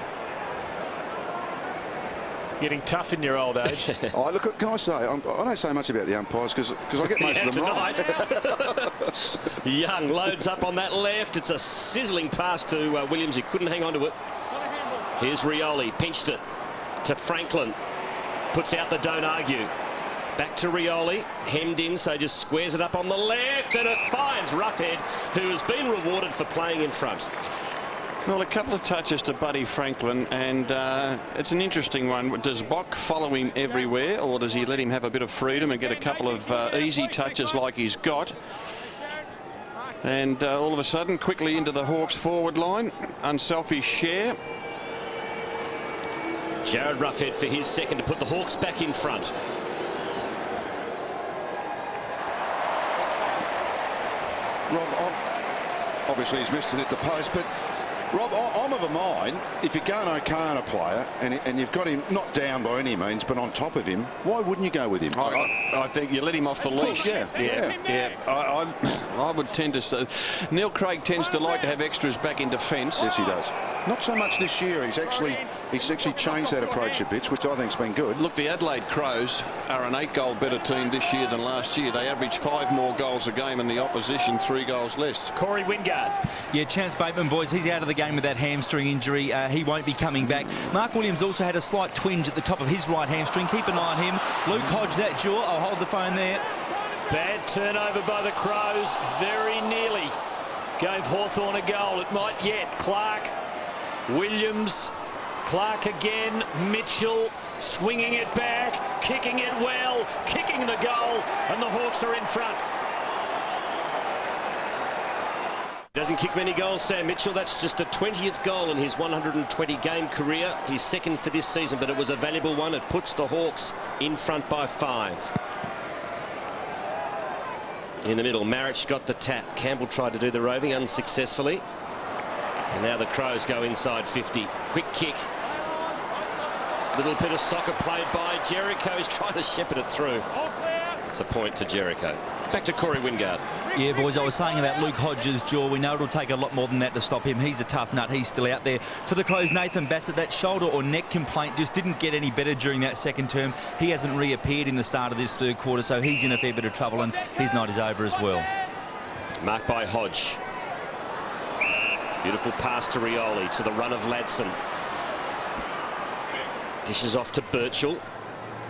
Getting tough in your old age. Oh, look, can I say, I don't say much about the umpires because I get most of them right. Young loads up on that left. It's a sizzling pass to Williams. He couldn't hang on to it. Here's Rioli, pinched it to Franklin. Puts out the don't argue. Back to Rioli, hemmed in, so just squares it up on the left, and it finds Roughhead, who has been rewarded for playing in front. Well, a couple of touches to Buddy Franklin, and it's an interesting one. Does Bock follow him everywhere, or does he let him have a bit of freedom and get a couple of easy touches like he's got? And all of a sudden, quickly into the Hawks forward line, unselfish share. Jared Roughhead for his second to put the Hawks back in front. Rob, obviously he's missed it at the post, but Rob, I'm of a mind, if you're going okay on a player and you've got him not down by any means, but on top of him, why wouldn't you go with him? I think you let him off the leash. Yeah. I would tend to say Neil Craig tends to like to have extras back in defence. Yes, he does. Not so much this year. He's actually changed that approach a bit, which I think's been good. Look, the Adelaide Crows are an 8-goal better team this year than last year. They average 5 more goals a game, and the opposition 3 goals less. Corey Wingard. Yeah, Chance Bateman, boys, he's out of the game with that hamstring injury. He won't be coming back. Mark Williams also had a slight twinge at the top of his right hamstring. Keep an eye on him. Luke Hodge, that jaw. I'll hold the phone there. Bad turnover by the Crows. Very nearly gave Hawthorn a goal. It might yet. Clark, Williams, Clark again, Mitchell swinging it back, kicking it well, kicking the goal, and the Hawks are in front. Doesn't kick many goals, Sam Mitchell. That's just a 20th goal in his 120-game career. His second for this season, but it was a valuable one. It puts the Hawks in front by 5. In the middle, Marich got the tap. Campbell tried to do the roving unsuccessfully. And now the Crows go inside 50. Quick kick. Little bit of soccer played by Jericho. He's trying to shepherd it through. It's a point to Jericho. Back to Corey Wingard. Yeah, boys, I was saying about Luke Hodge's jaw. We know it'll take a lot more than that to stop him. He's a tough nut. He's still out there. For the Crows, Nathan Bassett, that shoulder or neck complaint just didn't get any better during that second term. He hasn't reappeared in the start of this third quarter, so he's in a fair bit of trouble, and his night is over as well. Marked by Hodge. Beautiful pass to Rioli, to the run of Ladson. Dishes off to Birchall.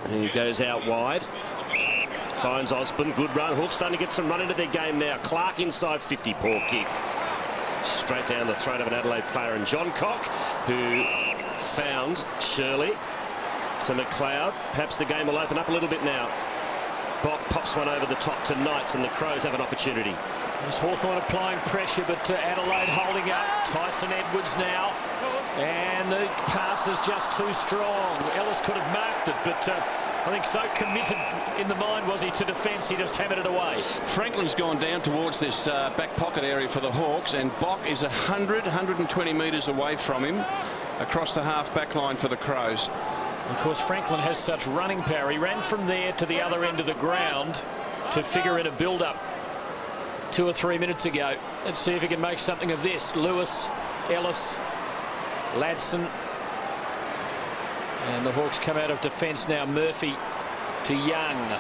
And he goes out wide. Finds Osborne. Good run. Hawks starting to get some run into their game now. Clark inside 50. Poor kick. Straight down the throat of an Adelaide player. And John Cock, who found Shirley to McLeod. Perhaps the game will open up a little bit now. Bock pops one over the top to Knights, and the Crows have an opportunity. There's Hawthorn applying pressure, but Adelaide holding up. Tyson Edwards now. And the pass is just too strong. Ellis could have marked it, but I think so committed in the mind was he to defence, he just hammered it away. Franklin's gone down towards this back pocket area for the Hawks, and Bock is 120 metres away from him across the half-back line for the Crows. Of course, Franklin has such running power. He ran from there to the other end of the ground to figure in a build-up 2 or 3 minutes ago. Let's see if he can make something of this. Lewis, Ellis, Ladson. And the Hawks come out of defence now. Murphy to Young.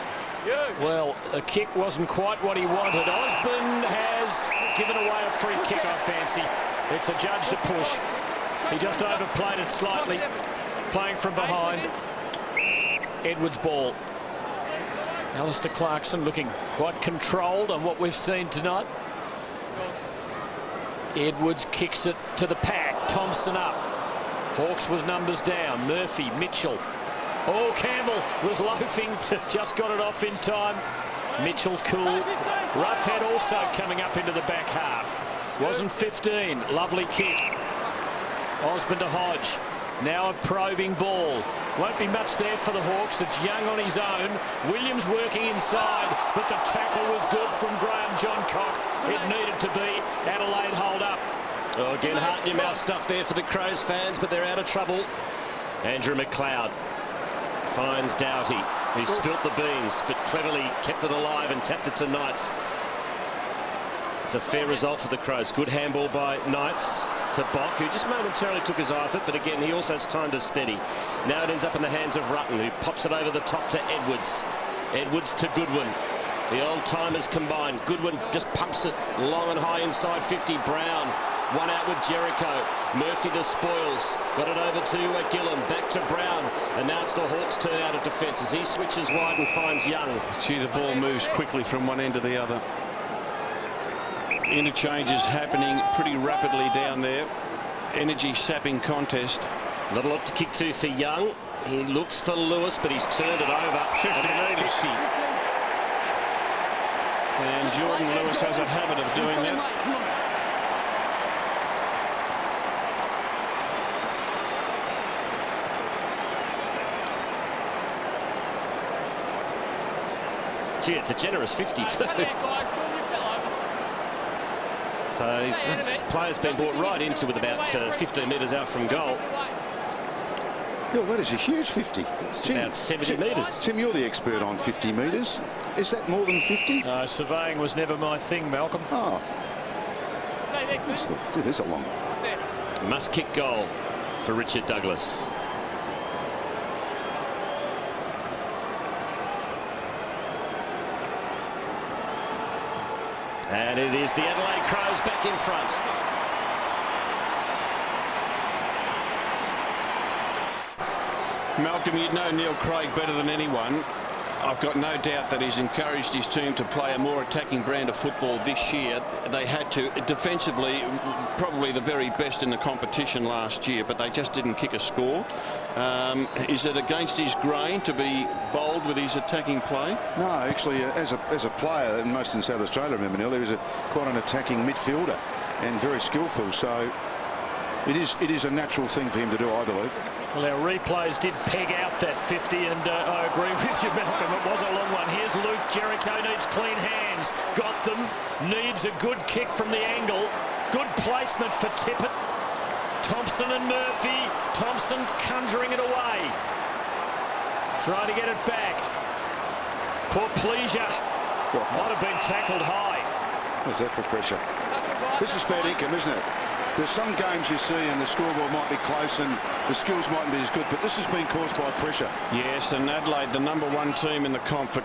Well, the kick wasn't quite what he wanted. Osborne has given away a free kick, I fancy. It's adjudged a push. He just overplayed it slightly. Playing from behind. Edwards' ball. Alistair Clarkson looking quite controlled on what we've seen tonight. Edwards kicks it to the pack. Thompson up. Hawks with numbers down. Murphy, Mitchell. Oh, Campbell was loafing. Just got it off in time. Mitchell cool. Roughhead also coming up into the back half. Wasn't 15. Lovely kick. Osborne to Hodge. Now a probing ball. Won't be much there for the Hawks. It's Young on his own. Williams working inside, but the tackle was good from Graham John Cock. It needed to be. Adelaide hold up. Oh, again, heart-in-your-mouth stuff there for the Crows fans, but they're out of trouble. Andrew McLeod finds Doughty, who spilt the beans, but cleverly kept it alive and tapped it to Knights. It's a fair result for the Crows. Good handball by Knights to Bock, who just momentarily took his eye off it, but again, he also has time to steady. Now it ends up in the hands of Rutten, who pops it over the top to Edwards. Edwards to Goodwin. The old-timers combine. Goodwin just pumps it long and high inside 50. Brown, one out with Jericho. Murphy the spoils. Got it over to Gillam. Back to Brown. And now it's the Hawks' turn out of defence as he switches wide and finds Young. Gee, the ball moves quickly from one end to the other. Interchanges happening pretty rapidly down there. Energy-sapping contest. Not a lot to kick to for Young. He looks for Lewis, but he's turned it over. 50 metres. 50. And Jordan Lewis has a habit of doing that. Gee, it's a generous 50 too. So his player's been brought right into with about 15 metres out from goal. Well, that is a huge 50. It's about 70 metres. Tim, you're the expert on 50 metres. Is that more than 50? No, surveying was never my thing, Malcolm. Oh. It is a long one. Must kick goal for Richard Douglas. And it is the Adelaide Crows back in front. Malcolm, you'd know Neil Craig better than anyone. I've got no doubt that he's encouraged his team to play a more attacking brand of football this year. They had to. Defensively, probably the very best in the competition last year, but they just didn't kick a score. Is it against his grain to be bold with his attacking play? No, actually, as a player, and most in South Australia, remember, Neil, he was quite an attacking midfielder and very skillful. So it is a natural thing for him to do, I believe. Well, our replays did peg out that 50, and I agree with you, Malcolm. It was a long one. Here's Luke. Jericho needs clean hands. Got them. Needs a good kick from the angle. Good placement for Tippett. Thompson and Murphy. Thompson conjuring it away. Trying to get it back. Poor Pleasure. Might have been tackled high. What's that for pressure? This is fair income, isn't it? There's some games you see and the scoreboard might be close and the skills mightn't be as good, but this has been caused by pressure. Yes, and Adelaide, the #1 team in the comp for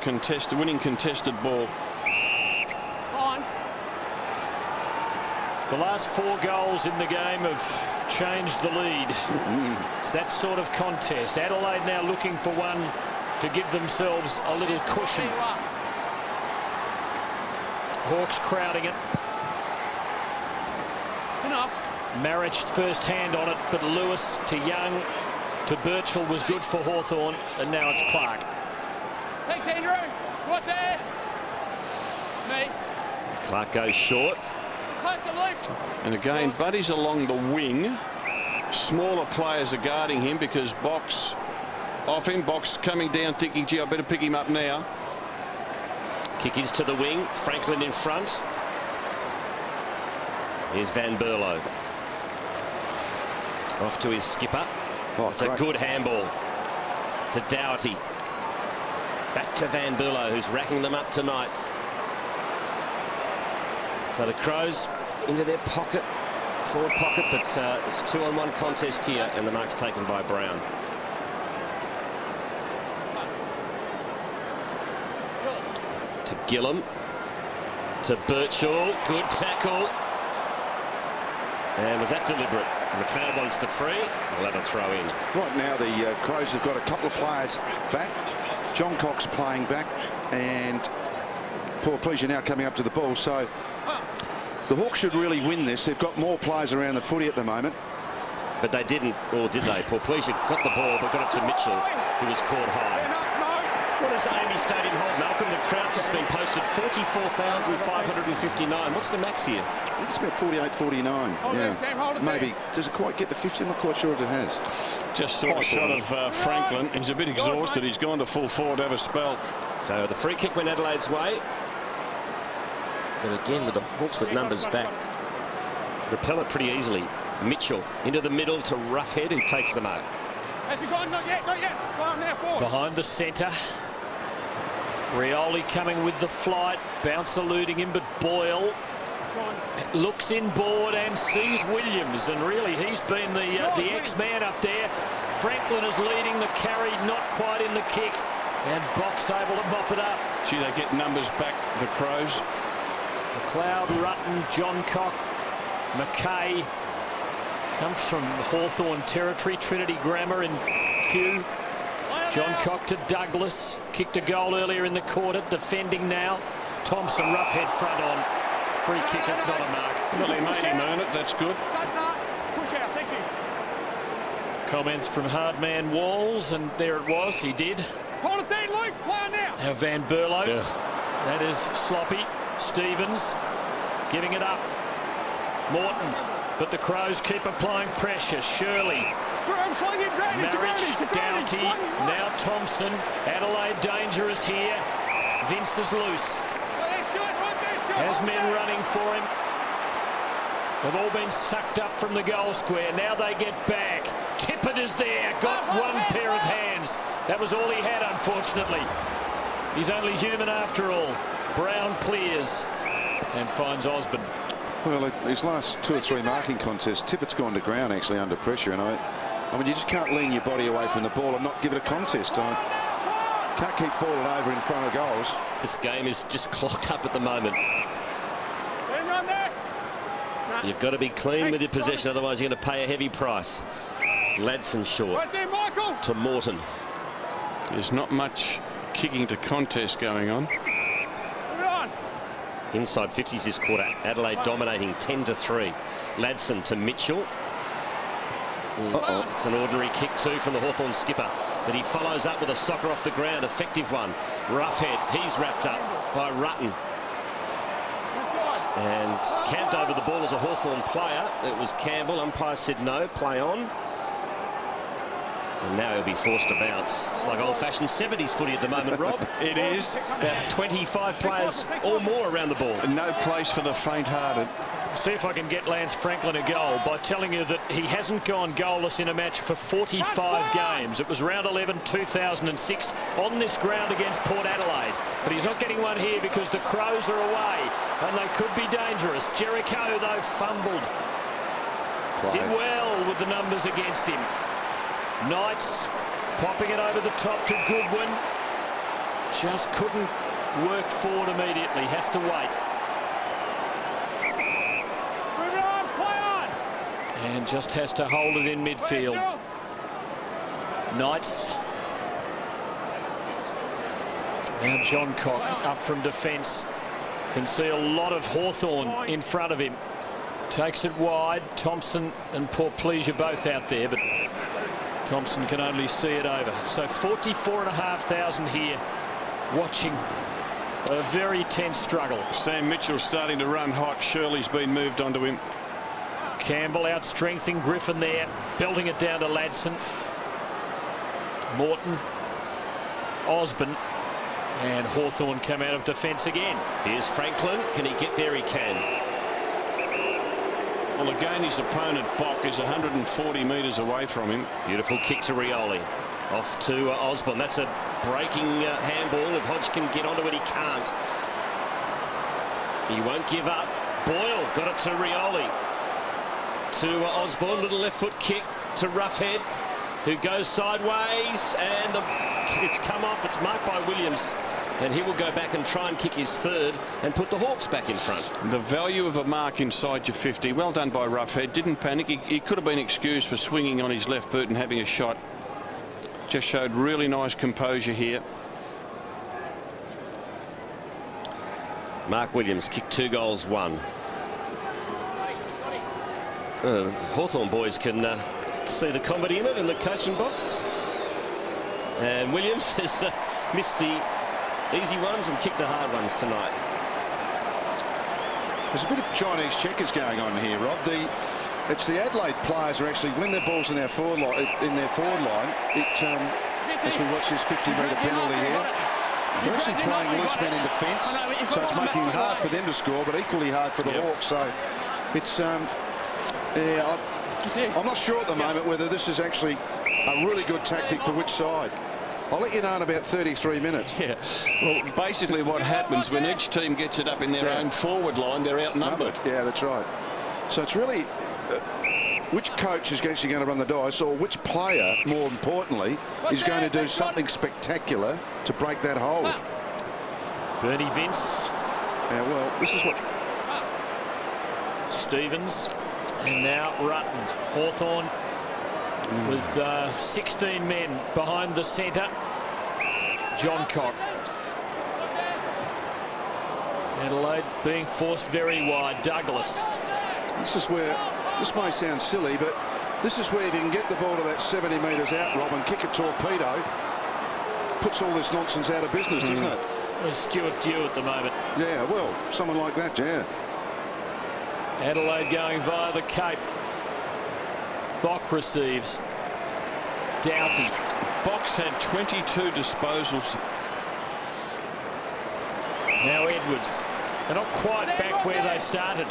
winning contested ball. On. The last 4 goals in the game have changed the lead. It's that sort of contest. Adelaide now looking for one to give themselves a little cushion. Hawks crowding it. Enough. Marich first hand on it, but Lewis to Young to Birchall was good for Hawthorn, and now it's Clark. Thanks, Andrew. What there? Me. Clark goes short. Close to Luke. And again, Buddy's along the wing. Smaller players are guarding him because Box off him. Box coming down thinking, gee, I better pick him up now. Kick is to the wing. Franklin in front. Here's Van Berlo. Off to his skipper. Oh, it's a good handball to Doughty. Back to Van Berlo, who's racking them up tonight. So the Crows into their pocket, forward pocket, but it's a 2-on-1 contest here, and the mark's taken by Brown. To Gillam. To Birchall. Good tackle. And was that deliberate? McLeod wants the free. We'll have a throw in. Right now, the Crows have got a couple of players back. John Cox playing back, and Paul Pleasure now coming up to the ball. So the Hawks should really win this. They've got more players around the footy at the moment. But they didn't, or did they? Paul Pleasure got the ball, but got it to Mitchell, who was caught high. What does AAMI Stadium hold, Malcolm? The crowd's just been posted 44,559. What's the max here? I think it's about 48, 49. Yeah. Maybe. Does it quite get to 50? I'm not quite sure if it has. Just saw a shot of Franklin. He's a bit exhausted. He's gone to full forward, have a spell. So the free kick went Adelaide's way. But again, with the Hawks with numbers back. repel it pretty easily. Mitchell into the middle to Roughhead, who takes the mark. Has he gone? Not yet, not yet. Go on now, forward. Behind the centre. Rioli coming with the flight. Bounce eluding him, but Boyle looks inboard and sees Williams. And really, he's been the X-man up there. Franklin is leading the carry, not quite in the kick. And Box able to mop it up. Gee, they get numbers back, the Crows. McLeod, Rutten, John Cock, McKay. Comes from Hawthorn territory, Trinity Grammar in Q. John Cock to Douglas. Kicked a goal earlier in the quarter, defending now. Thompson, Roughhead front on. Free kick, if not a mark. Well, he made him earn it, that's good. Push out, thank you. Comments from Hardman Walls, and there it was, he did. Hold it there, Luke, play on now. Now Van Berlo. That is sloppy. Stevens giving it up. Morton. But the Crows keep applying pressure. Shirley, Marriage, Doughty, now Thompson. Adelaide dangerous here. Vince is loose. Has men running for him. They've all been sucked up from the goal square. Now they get back. Tippett is there. Got one pair of hands. That was all he had, unfortunately. He's only human after all. Brown clears and finds Osborne. Well, his last 2 or 3 marking contests, Tippett's gone to ground actually under pressure, and I mean, you just can't lean your body away from the ball and not give it a contest. Can't keep falling over in front of goals. This game is just clocked up at the moment. You've got to be clean with your possession, otherwise you're going to pay a heavy price. Ladson short Right there, Michael. to Morton. There's not much kicking to contest going on. Inside 50s this quarter. Adelaide dominating 10-3. Ladson to Mitchell. It's an ordinary kick too from the Hawthorn skipper, but he follows up with a soccer off the ground, effective one. Roughhead, he's wrapped up by Rutten. And camped over the ball as a Hawthorn player. It was Campbell. Umpire said no, play on. And now he'll be forced to bounce. It's like old-fashioned 70s footy at the moment, Rob. It is. About 25 players or more around the ball. No place for the faint-hearted. See if I can get Lance Franklin a goal by telling you that he hasn't gone goalless in a match for 45 games. It was round 11, 2006 on this ground against Port Adelaide. But he's not getting one here because the Crows are away and they could be dangerous. Jericho, though, fumbled. Did well with the numbers against him. Knights popping it over the top to Goodwin. Just couldn't work forward immediately. Has to wait. And just has to hold it in midfield. Knights. Now John Cock up from defence. Can see a lot of Hawthorn in front of him. Takes it wide. Thompson and Portpleasure both out there, but Thompson can only see it over. So 44,500 here watching a very tense struggle. Sam Mitchell starting to run hot. Shirley's been moved onto him. Campbell out strengthening Griffin there, belting it down to Ladson. Morton, Osborne, and Hawthorn come out of defence again. Here's Franklin. Can he get there? He can. Well, again, his opponent, Bock, is 140 metres away from him. Beautiful kick to Rioli. Off to Osborne. That's a breaking handball. If Hodge can get onto it, he can't. He won't give up. Boyle got it to Rioli. To Osborne, little left foot kick to Roughhead, who goes sideways, and it's come off. It's marked by Williams, and he will go back and try and kick his third and put the Hawks back in front. The value of a mark inside your 50. Well done by Roughhead. Didn't panic. He could have been excused for swinging on his left boot and having a shot. Just showed really nice composure here. Mark Williams kicked 2 goals, 1. Hawthorn boys can see the comedy in it in the coaching box. And Williams has missed the easy ones and kicked the hard ones tonight. There's a bit of Chinese checkers going on here, Rob. It's the Adelaide players are actually, when their ball's in their forward line, as we watch this 50-metre penalty here, they're actually playing loose men in defence, so it's making it hard for them to score, but equally hard for the Hawks. So it's Yeah, I'm not sure at the moment whether this is actually a really good tactic for which side. I'll let you know in about 33 minutes. Yeah, well, basically what happens when each team gets it up in their own forward line, they're outnumbered. Yeah, that's right. So it's really which coach is actually going to run the dice, or which player, more importantly, is going to do something spectacular to break that hold. Bernie Vince. Yeah, well, this is what... Stevens. And now Rutten. Hawthorn with 16 men behind the centre. John Cock. Adelaide being forced very wide. Douglas. This is where, this may sound silly, but this is where if you can get the ball to that 70 metres out, Rob, and kick a torpedo, puts all this nonsense out of business, doesn't it? There's Stuart Dew at the moment. Yeah, well, someone like that, yeah. Adelaide going via the Cape. Bock receives. Doughty. Box had 22 disposals. Now Edwards. They're not quite back where they started.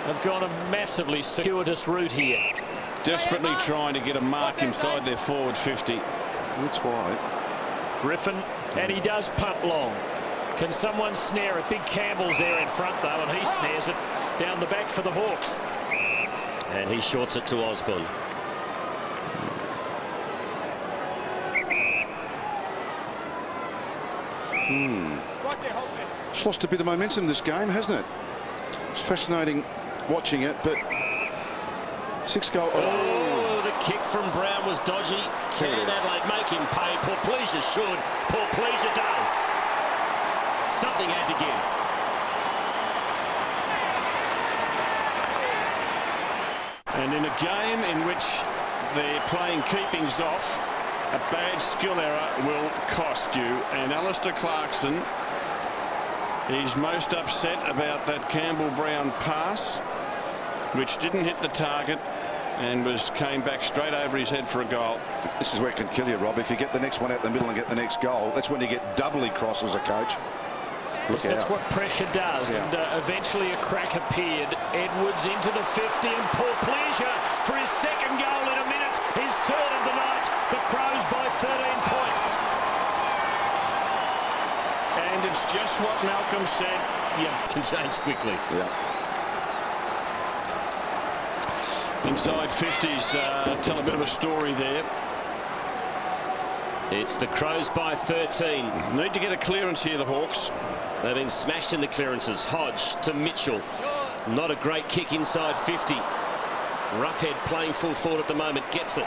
They've gone a massively circuitous route here. Desperately trying to get a mark inside their forward 50. That's why. Griffin, and he does punt long. Can someone snare it? Big Campbell's there in front, though, and he snares it down the back for the Hawks. And he shorts it to Osborne. It's lost a bit of momentum this game, hasn't it? It's fascinating watching it, but 6 goal. Oh, the kick from Brown was dodgy. Can Adelaide make him pay? Portpleasure should. Portpleasure does. Something had to give. And in a game in which they're playing keepings off, a bad skill error will cost you. And Alistair Clarkson is most upset about that Campbell-Brown pass, which didn't hit the target and came back straight over his head for a goal. This is where it can kill you, Rob. If you get the next one out the middle and get the next goal, that's when you get doubly cross as a coach. That's what pressure does, and eventually a crack appeared. Edwards into the 50, and Portpleasure for his second goal in a minute, his third of the night. The Crows by 13 points. And it's just what Malcolm said. Yeah, can change quickly. Yeah. Inside 50s tell a bit of a story there. It's the Crows by 13. Need to get a clearance here, the Hawks. They've been smashed in the clearances. Hodge to Mitchell. Not a great kick inside 50. Roughhead playing full forward at the moment. Gets it.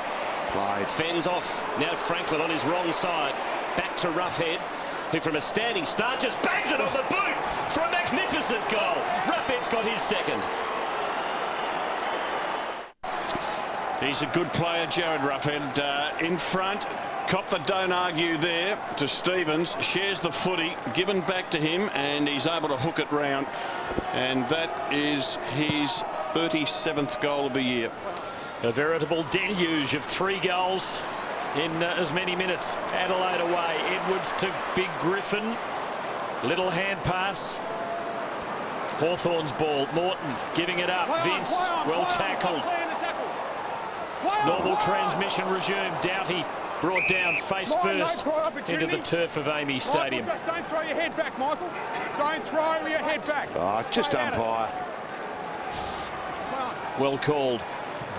Play. Fends off. Now Franklin on his wrong side. Back to Roughhead, who from a standing start just bangs it on the boot for a magnificent goal. Roughhead's got his second. He's a good player, Jared Roughhead. In front. Cop the don't argue there to Stevens, shares the footy, given back to him, and he's able to hook it round. And that is his 37th goal of the year. A veritable deluge of 3 goals in as many minutes. Adelaide away. Edwards to Big Griffin. Little hand pass. Hawthorn's ball. Morton giving it up. Vince well tackled. Normal transmission resumed. Doughty brought down face first into the turf of Amy Stadium. Michael, just don't throw your head back, Michael. Don't throw your head back. Just umpire. Well called.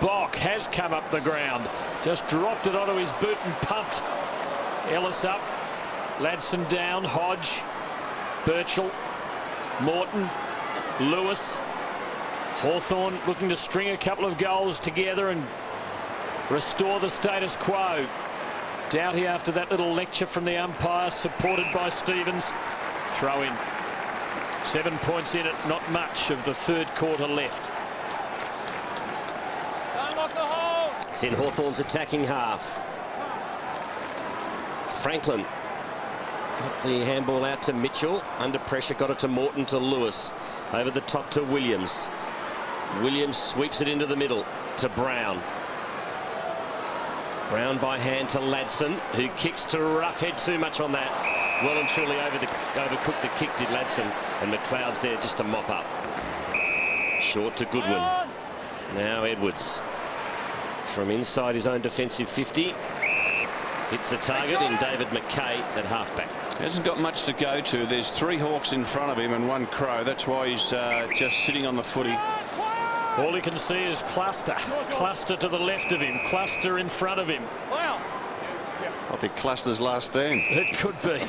Bock has come up the ground. Just dropped it onto his boot and pumped. Ellis up. Ladson down. Hodge. Birchall. Morton. Lewis. Hawthorn looking to string a couple of goals together and restore the status quo. Doughty after that little lecture from the umpire, supported by Stevens. Throw in. 7 points in it, not much of the third quarter left. Don't lock the hole. It's in Hawthorn's attacking half. Franklin got the handball out to Mitchell. Under pressure, got it to Morton, to Lewis. Over the top to Williams. Williams sweeps it into the middle to Brown. Brown by hand to Ladson, who kicks to Roughhead. Too much on that. Well and truly overcooked the kick, did Ladson. And McLeod's there just to mop up. Short to Goodwin. Now Edwards from inside his own defensive 50. Hits the target in David McKay at halfback. Hasn't got much to go to. There's 3 Hawks in front of him and 1 Crow. That's why he's just sitting on the footy. All he can see is cluster. Cluster to the left of him. Cluster in front of him. Might be Cluster's last stand. It could be.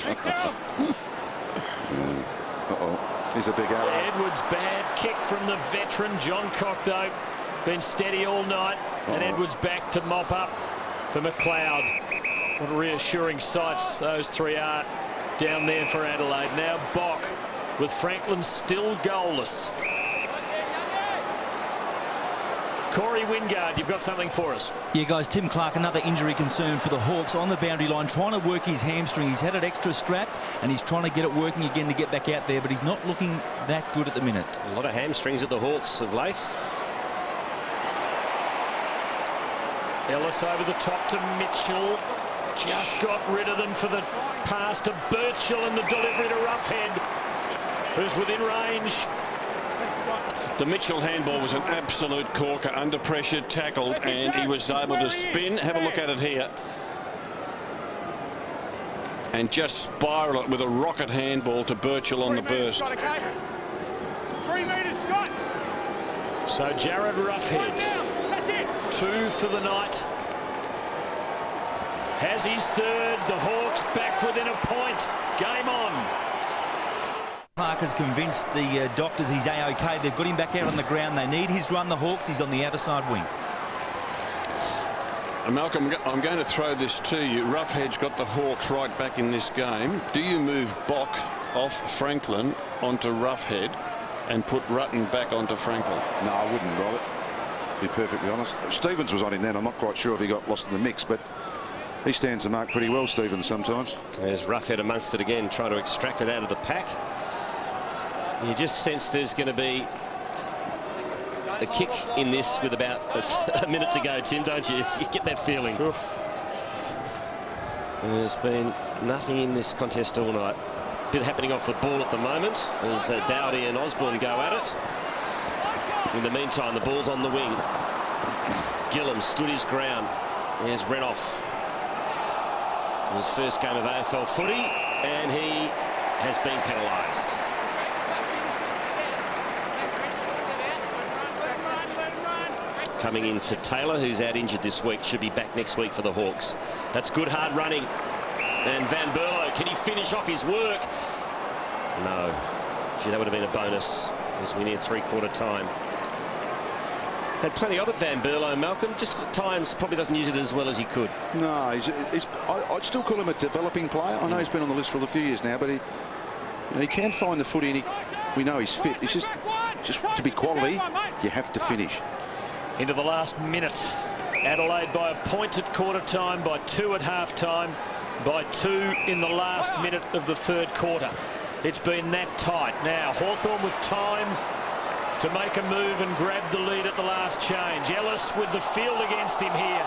He's a big arrow. Edwards, bad kick from the veteran John Cockdoe. Been steady all night. And Edwards back to mop up for McLeod. What reassuring sights those 3 are down there for Adelaide. Now Bock with Franklin still goalless. Corey Wingard, you've got something for us. Yeah, guys, Tim Clark, another injury concern for the Hawks on the boundary line, trying to work his hamstring. He's had it extra strapped, and he's trying to get it working again to get back out there, but he's not looking that good at the minute. A lot of hamstrings at the Hawks of late. Ellis over the top to Mitchell. Just got rid of them for the pass to Birchall and the delivery to Roughhead, who's within range. The Mitchell handball was an absolute corker, under pressure, tackled, and he was able to spin. Have a look at it here. And just spiral it with a rocket handball to Birchall on the burst. 3 metres, Scott. So Jared Roughhead, 2 for the night. Has his 3rd. The Hawks back within a point. Game on. Clark has convinced the doctors he's A-OK. They've got him back out on the ground. They need his run, the Hawks. He's on the outer side wing. And Malcolm, I'm going to throw this to you. Roughhead's got the Hawks right back in this game. Do you move Bock off Franklin onto Roughhead and put Rutten back onto Franklin? No, I wouldn't, Robert. To be perfectly honest. Stevens was on him then. I'm not quite sure if he got lost in the mix, but he stands the mark pretty well, Stevens, sometimes. There's Roughhead amongst it again, trying to extract it out of the pack. You just sense there's going to be a kick in this with about a minute to go, Tim, don't you? You get that feeling. There's been nothing in this contest all night. Bit happening off the ball at the moment as Dowdy and Osborne go at it. In the meantime, the ball's on the wing. Gillam stood his ground. Here's Renoff. His first game of AFL footy, and he has been penalised. Coming in for Taylor, who's out injured this week, should be back next week for the Hawks. That's good hard running. And Van Berlo, can he finish off his work? No. Gee, that would have been a bonus as we near 3/4 time. Had plenty of it, Van Berlo, Malcolm. Just at times probably doesn't use it as well as he could. No, I'd still call him a developing player. I know he's been on the list for a few years now, but he can find the footy, and we know he's fit. It's just to be quality, you have to finish. Into the last minute. Adelaide by a point at quarter time, by 2 at half time, by 2 in the last minute of the 3rd quarter. It's been that tight. Now Hawthorn with time to make a move and grab the lead at the last change. Ellis with the field against him here.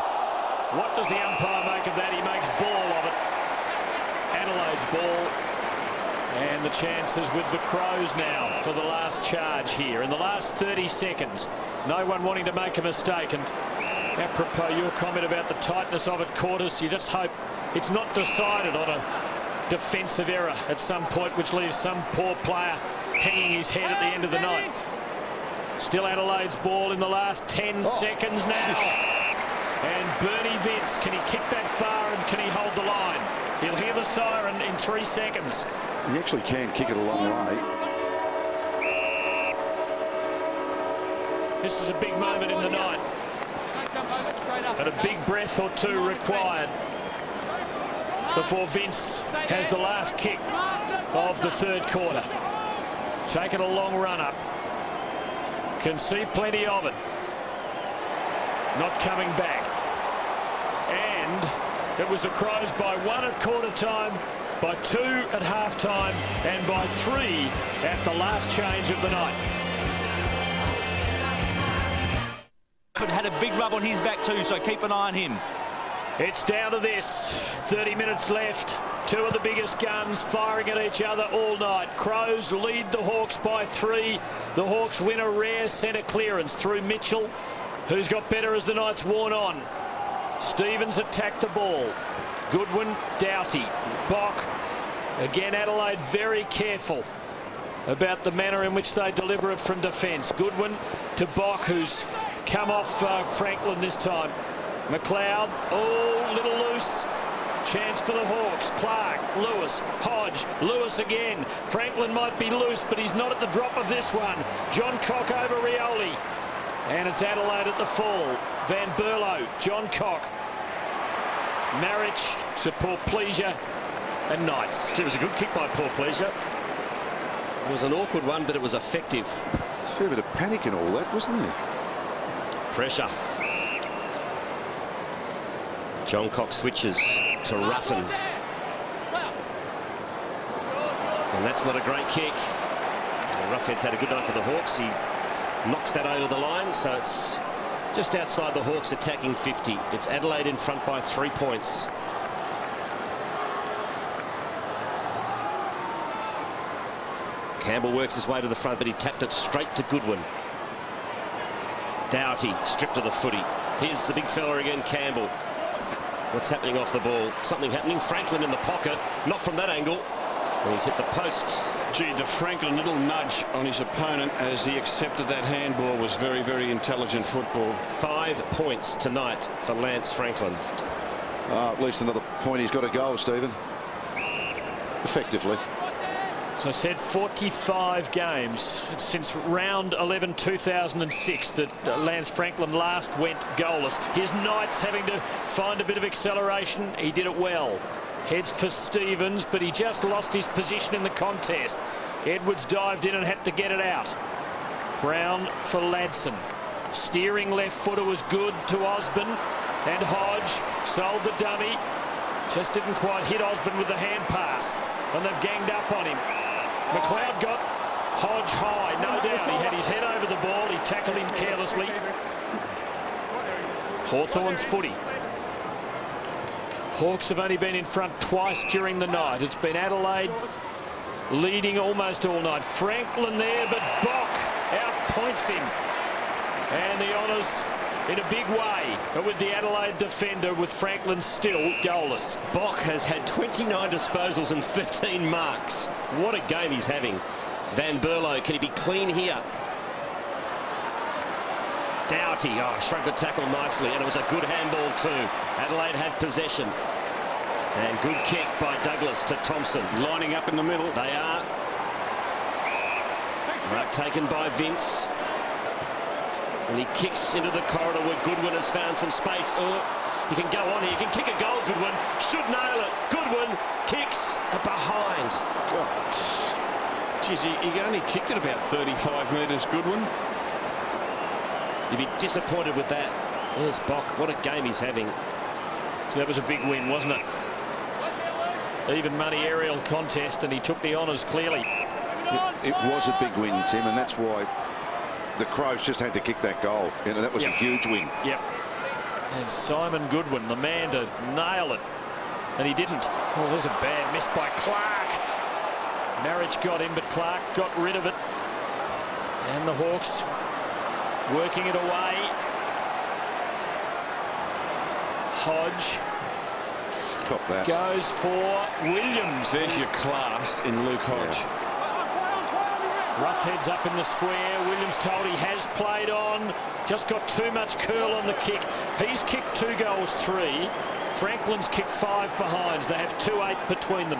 What does the umpire make of that? He makes ball of it. Adelaide's ball. And the chances with the Crows now for the last charge here. In the last 30 seconds, no one wanting to make a mistake. And apropos your comment about the tightness of it, Quartus, you just hope it's not decided on a defensive error at some point, which leaves some poor player hanging his head at the end of the night. Still Adelaide's ball in the last 10 seconds now. And Bernie Vince, can he kick that far and can he hold the line? He'll hear the siren in 3 seconds. He actually can kick it a long way. This is a big moment in the night. And a big breath or two required before Vince has the last kick of the 3rd quarter. Taking a long run up. Can see plenty of it. Not coming back. And it was the Crows by 1 at quarter time, by 2 at half time, and by 3 at the last change of the night. But had a big rub on his back too, so keep an eye on him. It's down to this. 30 minutes left. 2 of the biggest guns firing at each other all night. Crows lead the Hawks by 3. The Hawks win a rare centre clearance through Mitchell. Who's got better as the night's worn on? Stevens attacked the ball. Goodwin, Doughty, Bock. Again, Adelaide very careful about the manner in which they deliver it from defence. Goodwin to Bock, who's come off Franklin this time. McLeod, oh, little loose. Chance for the Hawks. Clark, Lewis, Hodge, Lewis again. Franklin might be loose, but he's not at the drop of this one. John Cock over Rioli. And it's Adelaide at the full. Van Berlo, John Cock. Marriage to Portpleasure and Knights. It was a good kick by Portpleasure. It was an awkward one, but it was effective. A fair bit of panic in all that, wasn't there? Pressure. John Cock switches to Rutten. And that's not a great kick. The Roughheads had a good night for the Hawks. He knocks that over the line, so it's just outside the Hawks attacking 50. It's Adelaide in front by 3 points. Campbell works his way to the front, but he tapped it straight to Goodwin. Doughty stripped of the footy. Here's the big fella again, Campbell. What's happening off the ball? Something happening. Franklin in the pocket. Not from that angle. And he's hit the post. Gee, the Franklin little nudge on his opponent as he accepted that handball was very, very intelligent football. 5 points tonight for Lance Franklin. At least another point. He's got a goal, Stephen. Effectively. As I said, 45 games. It's since round 11 2006 that Lance Franklin last went goalless. His Knights having to find a bit of acceleration. He did it well. Heads for Stevens, but he just lost his position in the contest. Edwards dived in and had to get it out. Brown for Ladson. Steering left footer was good to Osborne, and Hodge sold the dummy. Just didn't quite hit Osborne with the hand pass, and they've ganged up on him. McLeod got Hodge high, no doubt. He had his head over the ball. He tackled him carelessly. Hawthorn's footy. Hawks have only been in front twice during the night. It's been Adelaide leading almost all night. Franklin there, but Bock outpoints him. And the honours in a big way, but with the Adelaide defender, with Franklin still goalless. Bock has had 29 disposals and 13 marks. What a game he's having. Van Berlo, can he be clean here? Doughty, shrugged the tackle nicely, and it was a good handball too. Adelaide had possession. And good kick by Douglas to Thompson. Lining up in the middle. They are. Mark taken by Vince. And he kicks into the corridor where Goodwin has found some space. Oh, he can go on here. He can kick a goal, Goodwin. Should nail it. Goodwin kicks behind. God. Geez, he only kicked it about 35 metres, Goodwin. You'd be disappointed with that. There's Bock. What a game he's having. So that was a big win, wasn't it? Even money aerial contest, and he took the honours clearly. It was a big win, Tim, and that's why the Crows just had to kick that goal. You know, that was a huge win. Yep. And Simon Goodwin, the man to nail it. And he didn't. Oh, there's a bad miss by Clark. Marriage got him, but Clark got rid of it. And the Hawks working it away. Hodge Cop that. goes for Williams. There's your class in Luke Hodge. Roughheads up in the square. Williams told he has played on. Just got too much curl on the kick. He's kicked 2 goals, 3. Franklin's kicked 5 behinds. They have 2-8 between them.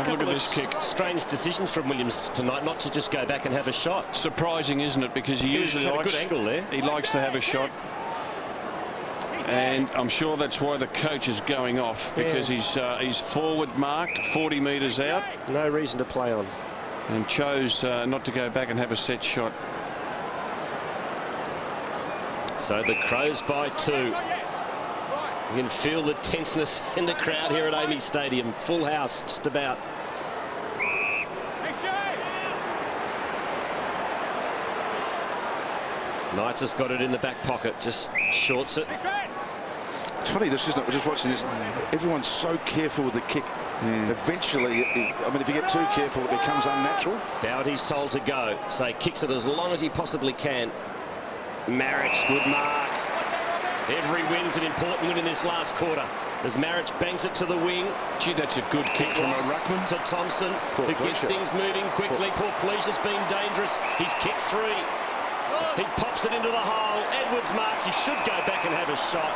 Look at this kick. Strange decisions from Williams tonight, not to just go back and have a shot. Surprising, isn't it? Because he usually had a likes good angle there. He likes to have a shot. And I'm sure that's why the coach is going off, because he's forward marked 40 metres out. No reason to play on. And chose not to go back and have a set shot. So the Crows by 2. You can feel the tenseness in the crowd here at Amy Stadium. Full house, just about. Knights has got it in the back pocket, just shorts it. It's funny, this isn't it? We're just watching this. Everyone's so careful with the kick. Eventually, I mean, if you get too careful, it becomes unnatural. Doughty's told to go, so he kicks it as long as he possibly can. Marich, good mark. Every win's an important win in this last quarter. As Marich bangs it to the wing. Gee, that's a good kick from a ruckman. To Thompson, who gets things moving quickly. Poor Pleasure's been dangerous. He's kicked 3. He pops it into the hole. Edwards marks. He should go back and have a shot.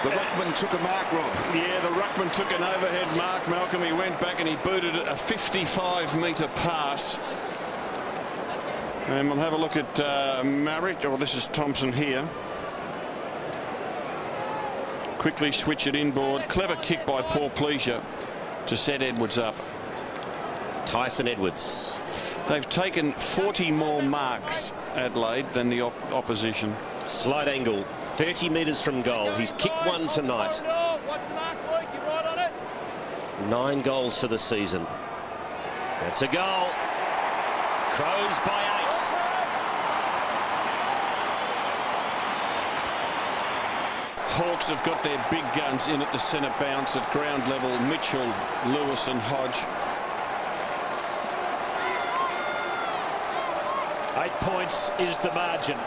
The ruckman took a mark, Rob. Yeah, the ruckman took an overhead mark, Malcolm. He went back and he booted a 55-metre pass. And we'll have a look at Marich. Oh, this is Thompson here. Quickly switch it inboard. Clever kick by Paul Pleasure to set Edwards up. Tyson Edwards. They've taken 40 more marks, Adelaide, than the opposition. Slight angle, 30 metres from goal. He's kicked 1 tonight. 9 goals for the season. That's a goal. Crows by 8. Hawks have got their big guns in at the centre bounce at ground level. Mitchell, Lewis and Hodge. 8 points is the margin.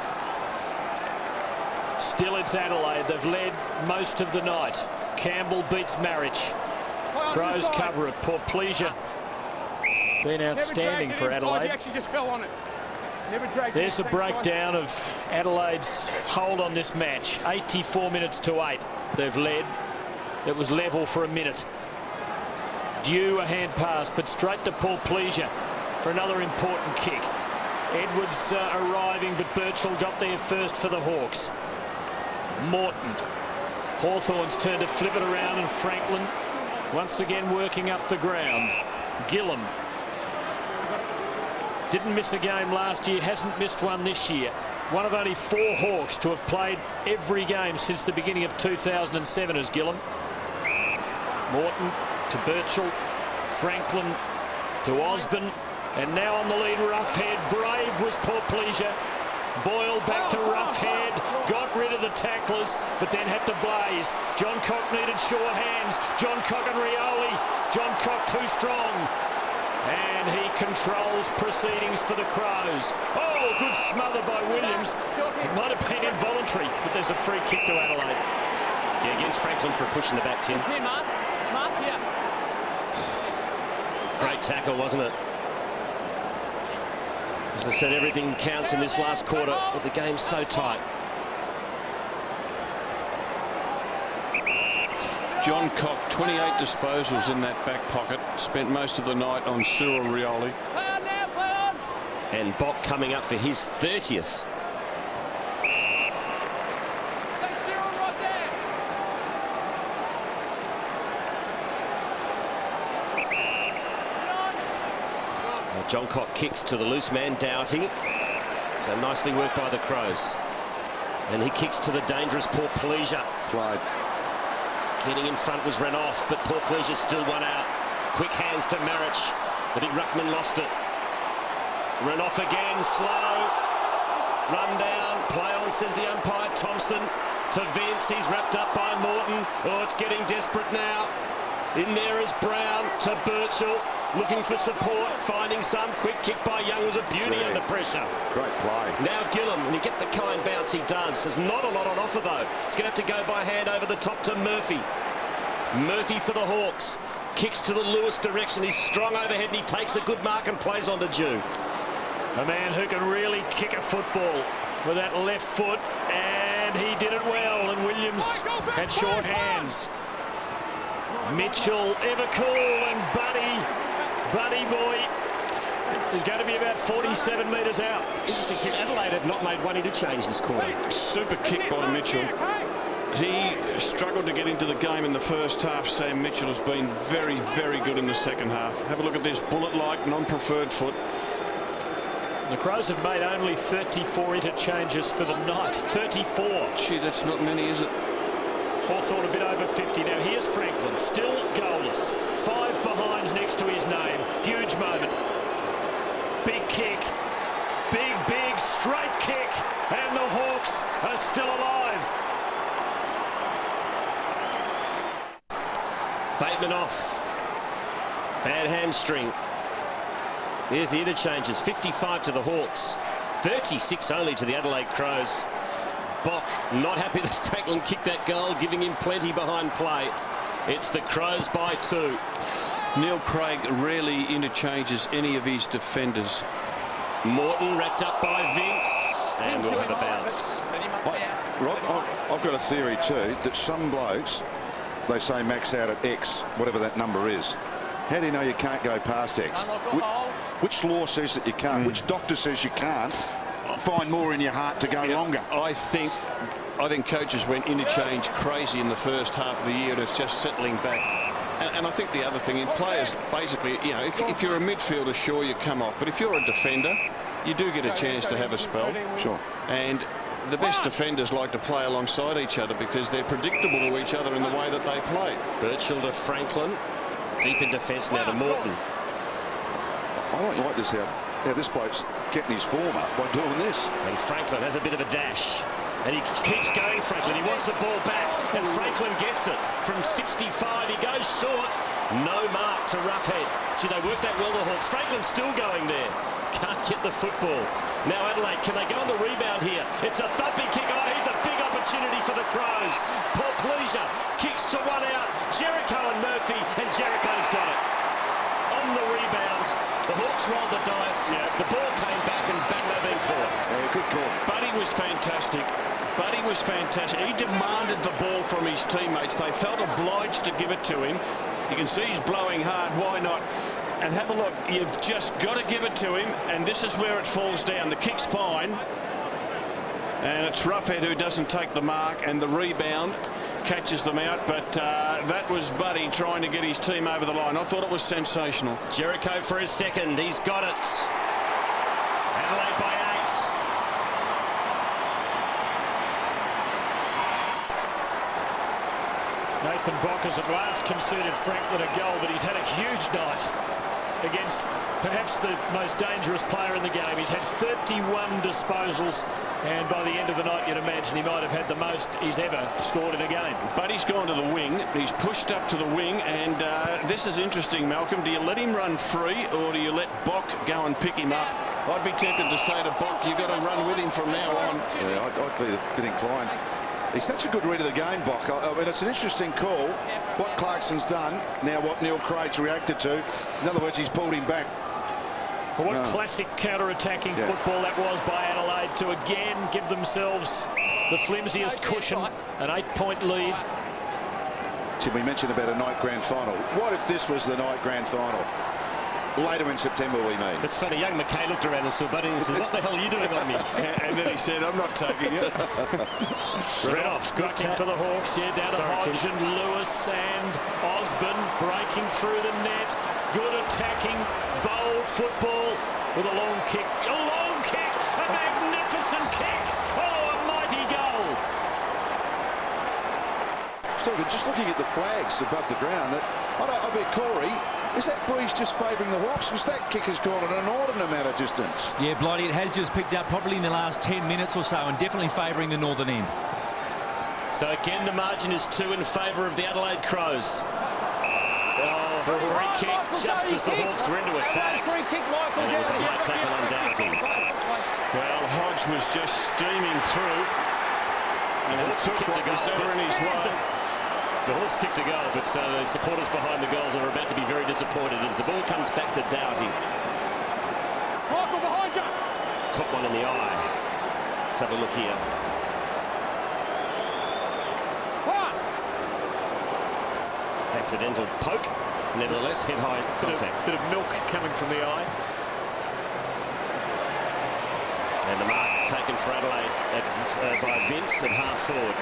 Still it's Adelaide. They've led most of the night. Campbell beats Marich. Crows cover it. Poor Pleasure. Been outstanding for Adelaide. There's a breakdown of Adelaide's hold on this match. 84 minutes to 8. They've led. It was level for a minute. Due a hand pass, but straight to Paul Pleasure for another important kick. Edwards arriving, but Birchall got there first for the Hawks. Morton. Hawthorn's turn to flip it around, and Franklin once again working up the ground. Gillam. Didn't miss a game last year, hasn't missed one this year. One of only 4 Hawks to have played every game since the beginning of 2007 is Gillam. Morton to Birchall. Franklin to Osborne. And now on the lead, Roughhead. Brave was Poor Pleasure. Boyle back to Roughhead. Got rid of the tacklers, but then had to blaze. John Cock needed sure hands. John Cock and Rioli. John Cock too strong. And he controls proceedings for the Crows. Oh, good smother by Williams. It might have been involuntary, but there's a free kick to Adelaide. Yeah, against Franklin for pushing the back, Tim. Great tackle, wasn't it? As I said, everything counts in this last quarter with the game so tight. John Cock, 28 disposals in that back pocket. Spent most of the night on Cyril Rioli. And Bock coming up for his 30th. John Cock kicks to the loose man, Doughty. So nicely worked by the Crows. And he kicks to the dangerous Poor Pleasure. Played. Getting in front was ran off, but Poor Pleasure still won out. Quick hands to Marich. The big ruckman lost it. Run off again, slow. Run down, play on, says the umpire. Thompson to Vince. He's wrapped up by Morton. Oh, it's getting desperate now. In there is Brown to Birchall. Looking for support, finding some. Quick kick by Young was a beauty under pressure. Great play. Now Gillam, and you get the kind bounce he does. There's not a lot on offer, though. He's going to have to go by hand over the top to Murphy. Murphy for the Hawks. Kicks to the Lewis direction. He's strong overhead, and he takes a good mark and plays on to Jew. A man who can really kick a football with that left foot, and he did it well, and Williams had short hands. Mitchell, ever cool, and Buddy boy is going to be about 47 metres out. Interesting kick. Adelaide have not made one interchange this quarter. Super kick by Mitchell. He struggled to get into the game in the first half. Sam Mitchell has been very, very good in the second half. Have a look at this bullet-like, non-preferred foot. The Crows have made only 34 interchanges for the night. 34. Gee, that's not many, is it? Hawthorn a bit over 50. Now here's Franklin, still goalless. 5 behinds next to his name. Huge moment. Big kick. Big, straight kick. And the Hawks are still alive. Bateman off. Bad hamstring. Here's the interchanges. 55 to the Hawks. 36 only to the Adelaide Crows. Bock not happy that Franklin kicked that goal, giving him plenty behind play. It's the Crows by 2. Neil Craig rarely interchanges any of his defenders. Morton wrapped up by Vince, and we'll have a bounce. I've got a theory too that some blokes, they say max out at X, whatever that number is. How do you know you can't go past X? Which law says that you can't? Which doctor says you can't? Find more in your heart to go longer. I think coaches went interchange crazy in the first half of the year, and it's just settling back. And I think the other thing in players, basically, you know, if you're a midfielder, sure, you come off. But if you're a defender, you do get a chance to have a spell. Sure. And the best defenders like to play alongside each other because they're predictable to each other in the way that they play. Birchall to Franklin. Deep in defence now to Morton. I don't like this, how this bloke's getting his form up by doing this. And Franklin has a bit of a dash. And he keeps going, Franklin. He wants the ball back, and Franklin gets it from 65. He goes short. No mark to Roughhead. Gee, they worked that well, the Hawks. Franklin's still going there. Can't get the football. Now Adelaide, can they go on the rebound here? It's a thumping kick. Oh, here's a big opportunity for the Crows. Paul Pleasure kicks to one out. Jericho and Murphy, and Jericho's got it. On the rebound, the Hawks rolled the dice. Yeah. The ball came back, and Bagler been caught. Yeah, good call. Buddy was fantastic. Buddy was fantastic. He demanded the ball from his teammates. They felt obliged to give it to him. You can see he's blowing hard. Why not? And have a look. You've just got to give it to him. And this is where it falls down. The kick's fine. And it's Roughhead who doesn't take the mark. And the rebound catches them out. But that was Buddy trying to get his team over the line. I thought it was sensational. Jericho for his second. He's got it. Adelaide by 8. Nathan Bock has at last conceded Franklin a goal, but he's had a huge night against perhaps the most dangerous player in the game. He's had 31 disposals, and by the end of the night, you'd imagine he might have had the most he's ever scored in a game. But he's gone to the wing. He's pushed up to the wing, and this is interesting, Malcolm. Do you let him run free, or do you let Bock go and pick him up? I'd be tempted to say to Bock, you've got to run with him from now on. Yeah, I'd be a bit inclined. He's such a good read of the game, Bock. I mean, it's an interesting call. What Clarkson's done, now what Neil Craig's reacted to. In other words, he's pulled him back. Well, what classic counter-attacking football that was by Adelaide to again give themselves the flimsiest cushion, an 8-point lead. Tim, we mentioned about a night grand final. What if this was the night grand final? Later in September, we mean. It's funny, young McKay looked around and saw Buddy and said, what the hell are you doing on me? And then he said, I'm not taking it. Right off. Good Cracking for the Hawks here, down to Hodge and Lewis and Osborne breaking through the net. Good attacking, bold football with a long kick. A long kick, a magnificent kick. Oh, a mighty goal. Stephen, just looking at the flags above the ground, I bet Corey, is that breeze just favouring the Hawks? Because that kick has gone an inordinate amount of distance. Yeah, Blighty, it has just picked up probably in the last 10 minutes or so, and definitely favouring the northern end. So again, the margin is 2 in favour of the Adelaide Crows. Oh, free kick just as the Hawks were into attack. And it was a high tackle on Dowsing. Well, Hodge was just steaming through. And the Hawks kicked a goal in his way. The Hawks kicked a goal, but the supporters behind the goals are about to be very disappointed as the ball comes back to Doughty. Michael, behind you! Caught one in the eye. Let's have a look here. Accidental poke. Nevertheless, head-high contact. Bit of milk coming from the eye. And the mark taken for Adelaide by Vince at half forward.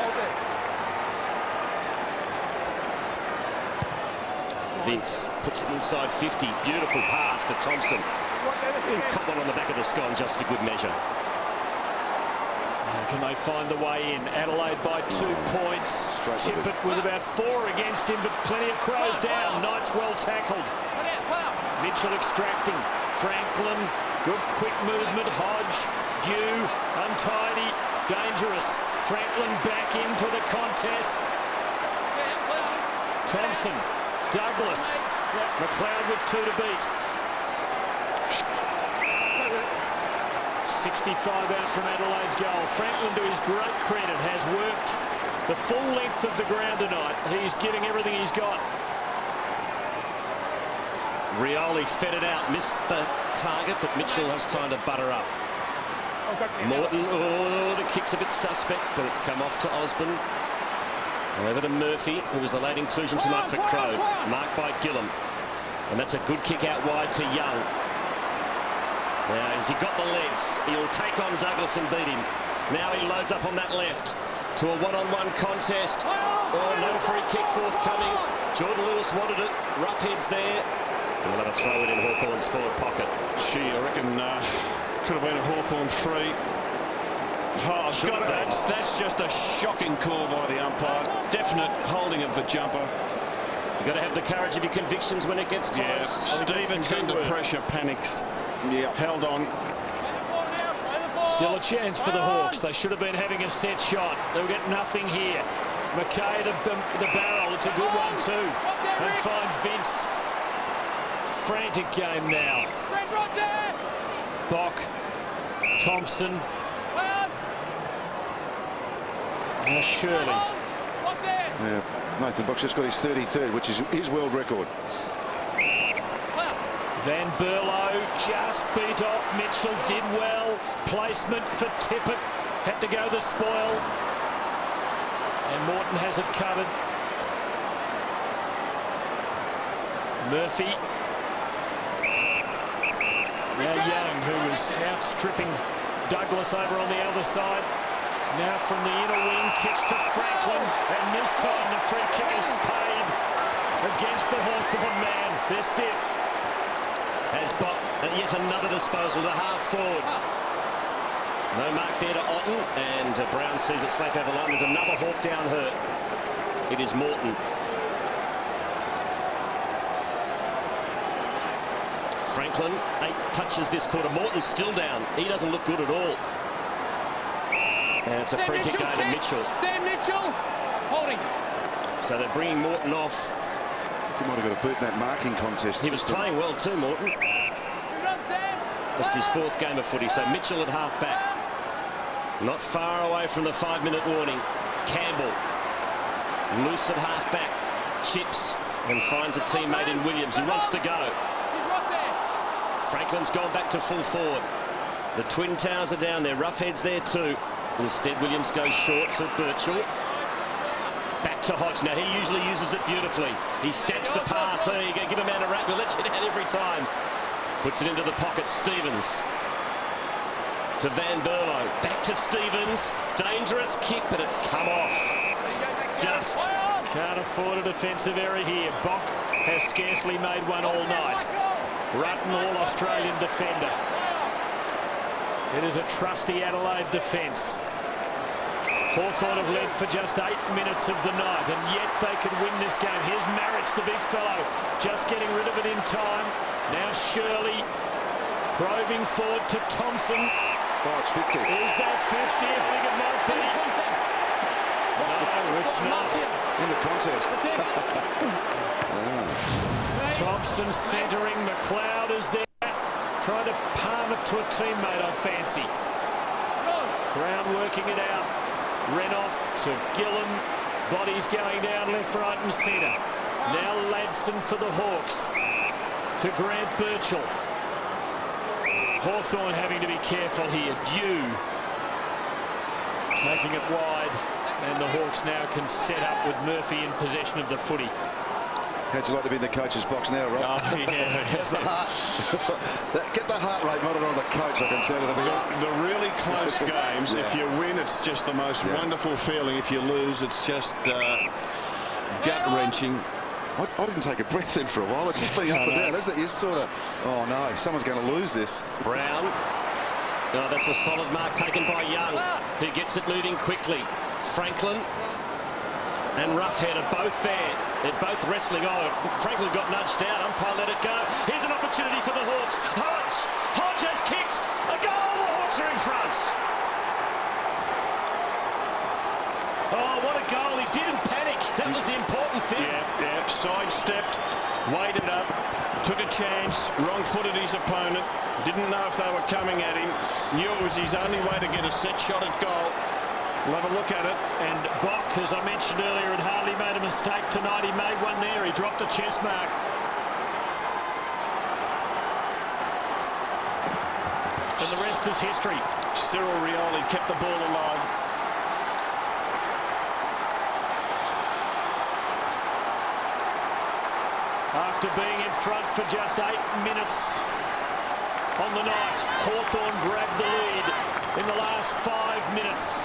Vince puts it inside 50. Beautiful pass to Thompson. Caught one on the back of the scone just for good measure. Can they find the way in? Adelaide by 2 points. Tippett with about 4 against him, but plenty of Crows down. Knight's well tackled. Mitchell extracting. Franklin, good quick movement. Hodge, due, untidy, dangerous. Franklin back into the contest. Thompson, Douglas, McLeod with 2 to beat. 65 out from Adelaide's goal. Franklin, to his great credit, has worked the full length of the ground tonight. He's giving everything he's got. Rioli fed it out, missed the target, but Mitchell has time to butter up. Morton, the kick's a bit suspect, but it's come off to Osborne. Over to Murphy, who was the late inclusion tonight for Crow, marked by Gillam. And that's a good kick out wide to Young. Now, has he got the legs? He'll take on Douglas and beat him. Now he loads up on that left to a one-on-one contest. Oh, no free kick forthcoming. Jordan Lewis wanted it. Rough heads there. And we'll have a throw it in Hawthorn's forward pocket. Gee, I reckon could have been a Hawthorn free. Oh, that's just a shocking call by the umpire. Definite holding of the jumper. You've got to have the courage of your convictions when it gets close. Yeah, Stevens under pressure panics. Yeah. Held on. Still a chance for the Hawks. They should have been having a set shot. They'll get nothing here. McKay, the barrel. It's a good one too. And finds Vince. Frantic game now. Bock. Thompson. Now Shirley. Yeah, Nathan Bock's just got his 33rd, which is his world record. Van Berlo just beat off. Mitchell did well. Placement for Tippett. Had to go the spoil. And Morton has it covered. Murphy. Now Young, who was outstripping Douglas over on the other side. Now from the inner wing, kicks to Franklin. And this time the free kick is paid against the Hawthorn man. They're stiff. Has Bock, and yet another disposal to half forward. No mark there to Otten, and Brown sees it safe over line. There's another Hawk down hurt. It is Morton. Franklin, 8 touches this quarter. Morton's still down. He doesn't look good at all. And it's a free kick going to Mitchell. Sam Mitchell, holding. So they're bringing Morton off. He might have got a boot in that marking contest. He was playing well too, Morton. Just his 4th game of footy. So Mitchell at half back. Not far away from the 5-minute warning. Campbell. Loose at half back. Chips and finds a teammate in Williams. He wants to go. Franklin's gone back to full forward. The Twin Towers are down there. Rough heads there too. Instead, Williams goes short to Birchall. Back to Hodge. Now, he usually uses it beautifully. He steps to pass. There you go. Give a man a rap. We'll let you down every time. Puts it into the pocket. Stevens. To Van Berlo. Back to Stevens. Dangerous kick, but it's come off. Just. Can't afford a defensive error here. Bock has scarcely made one all night. Rutten, all-Australian defender. It is a trusty Adelaide defence. Hawthorn have led for just 8 minutes of the night, and yet they could win this game. Here's Marritt's the big fellow, just getting rid of it in time. Now Shirley probing forward to Thompson. Oh, it's 50. Is that 50? I think it might be. No, it's not. In the contest. Thompson centering. McLeod is there. Trying to palm it to a teammate, I fancy. Brown working it out. Renoff to Gillam. Bodies going down left, right and centre. Now Ladson for the Hawks. To Grant Birchall. Hawthorn having to be careful here. Dew. Taking it wide. And the Hawks now can set up with Murphy in possession of the footy. How'd you like to be in the coach's box now, Rob? Oh, yeah. That's the heart. Get the heart rate monitor on the coach, I can tell you. The really close games, if you win, it's just the most wonderful feeling. If you lose, it's just gut-wrenching. I didn't take a breath in for a while. It's just been up and down, isn't it? You're sort of, oh no, someone's going to lose this. Brown. Oh, that's a solid mark taken by Young, who gets it moving quickly. Franklin and Roughhead are both there. They're both wrestling on. Franklin got nudged down. Umpire let it go. Here's an opportunity for the Hawks. Hodge has kicked a goal. The Hawks are in front. Oh, what a goal. He didn't panic. That was the important thing. Yeah, sidestepped. Waited up, took a chance, wrong-footed his opponent, didn't know if they were coming at him, knew it was his only way to get a set shot at goal. We'll have a look at it. And Bock, as I mentioned earlier, had hardly made a mistake tonight. He made one there. He dropped a chest mark. And the rest is history. Cyril Rioli kept the ball alive. After being in front for just 8 minutes on the night, Hawthorn grabbed the lead in the last 5 minutes.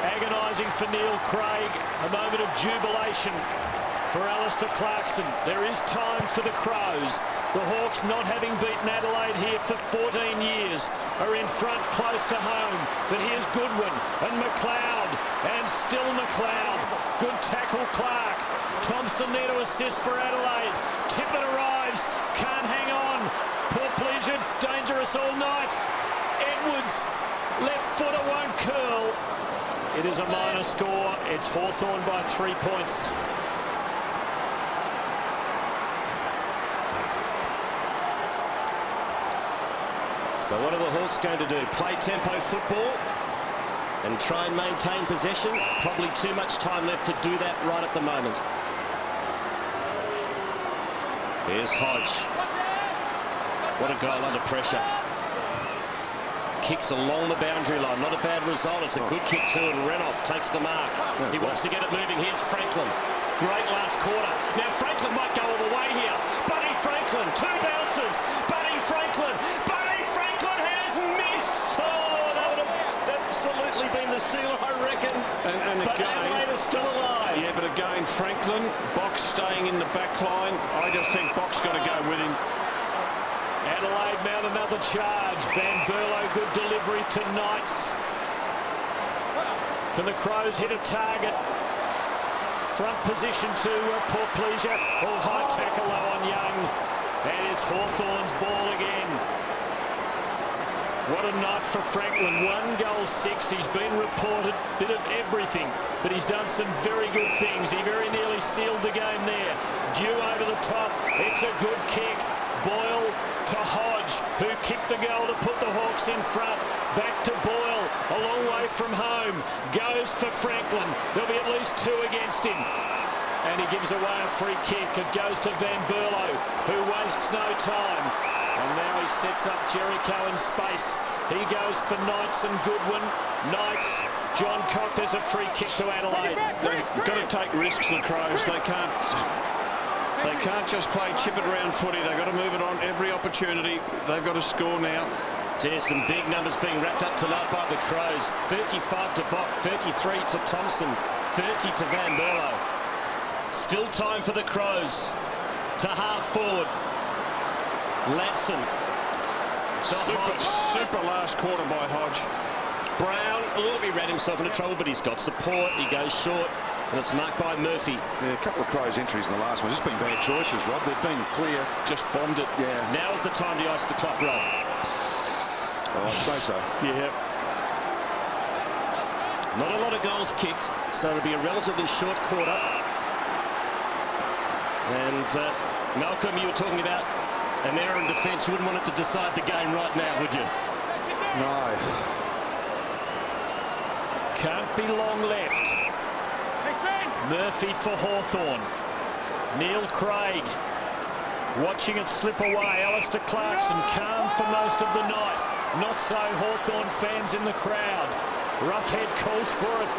Agonising for Neil Craig, a moment of jubilation for Alistair Clarkson. There is time for the Crows. The Hawks, not having beaten Adelaide here for 14 years, are in front close to home. But here's Goodwin and McLeod, and still McLeod. Good tackle, Clark. Thompson there to assist for Adelaide. Tippett arrives, can't hang on. Poor Pleasure, dangerous all night. Edwards, left footer won't curl. It is a minor score. It's Hawthorn by 3 points. So what are the Hawks going to do? Play tempo football and try and maintain possession? Probably too much time left to do that right at the moment. Here's Hodge. What a goal under pressure. Kicks along the boundary line. Not a bad result. It's a good kick too, and Renouf takes the mark. He wants to get it moving. Here's Franklin. Great last quarter. Now Franklin might go all the way here. Buddy Franklin, 2 bounces. Buddy Franklin. Buddy Franklin has missed. Oh, that would have absolutely been the sealer, I reckon. And but again, Adelaide is still alive. Yeah, but again, Franklin, Box staying in the back line. I just think Box got to go with him. Adelaide mount another charge. Van Berlo, good delivery to Knights. Can the Crows hit a target? Front position to Port Pleasure. Oh, high tackle low on Young. And it's Hawthorn's ball again. What a night for Franklin. 1 goal, 6. He's been reported. Bit of everything. But he's done some very good things. He very nearly sealed the game there. Dew over the top. It's a good kick. Boyle to Hodge, who kicked the goal to put the Hawks in front. Back to Boyle, a long way from home. Goes for Franklin. There'll be at least 2 against him. And he gives away a free kick. It goes to Van Berlo, who wastes no time. And now he sets up Jericho in space. He goes for Knights and Goodwin. Knights, John Cock, there's a free kick to Adelaide. They've got to take risks, the Crows. They can't just play chip it around footy. They've got to move it on every opportunity. They've got to score now. There's some big numbers being wrapped up tonight by the Crows. 35 to Bock, 33 to Thompson, 30 to Van Berlo. Still time for the Crows to half forward. Ladson. Super last quarter by Hodge. Brown, he ran himself into trouble, but he's got support. He goes short, and it's marked by Murphy. Yeah, a couple of Crows entries in the last one. Just been bad choices, Rob. They've been clear. Just bombed it. Yeah. Now is the time to ice the clock, Rob. Oh, I'd say so. Yeah. Not a lot of goals kicked, so it'll be a relatively short quarter. And Malcolm, you were talking about an error in defence. You wouldn't want it to decide the game right now, would you? No. Can't be long left. Murphy for Hawthorn. Neil Craig watching it slip away. Alistair Clarkson calm for most of the night. Not so Hawthorn fans in the crowd. Roughhead calls for it.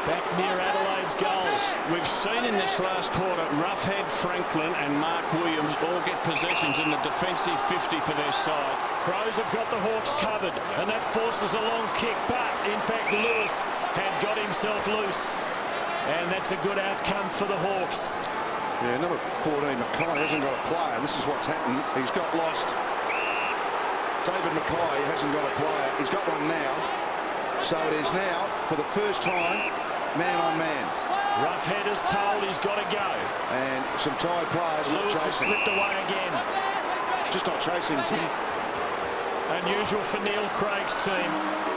Back near Adelaide's goal. We've seen in this last quarter Roughhead, Franklin and Mark Williams all get possessions in the defensive 50 for their side. Crows have got the Hawks covered, and that forces a long kick, but in fact Lewis had got himself loose, and that's a good outcome for the Hawks. Yeah, number 14, Mackay, hasn't got a player. This is what's happened. He's got lost. David Mackay hasn't got a player. He's got one now. So it is now, for the first time, man on man. Roughhead is told he's got to go. And some tired players not Lewis has chasing. slipped away again. Just not chasing, Tim. Unusual for Neil Craig's team.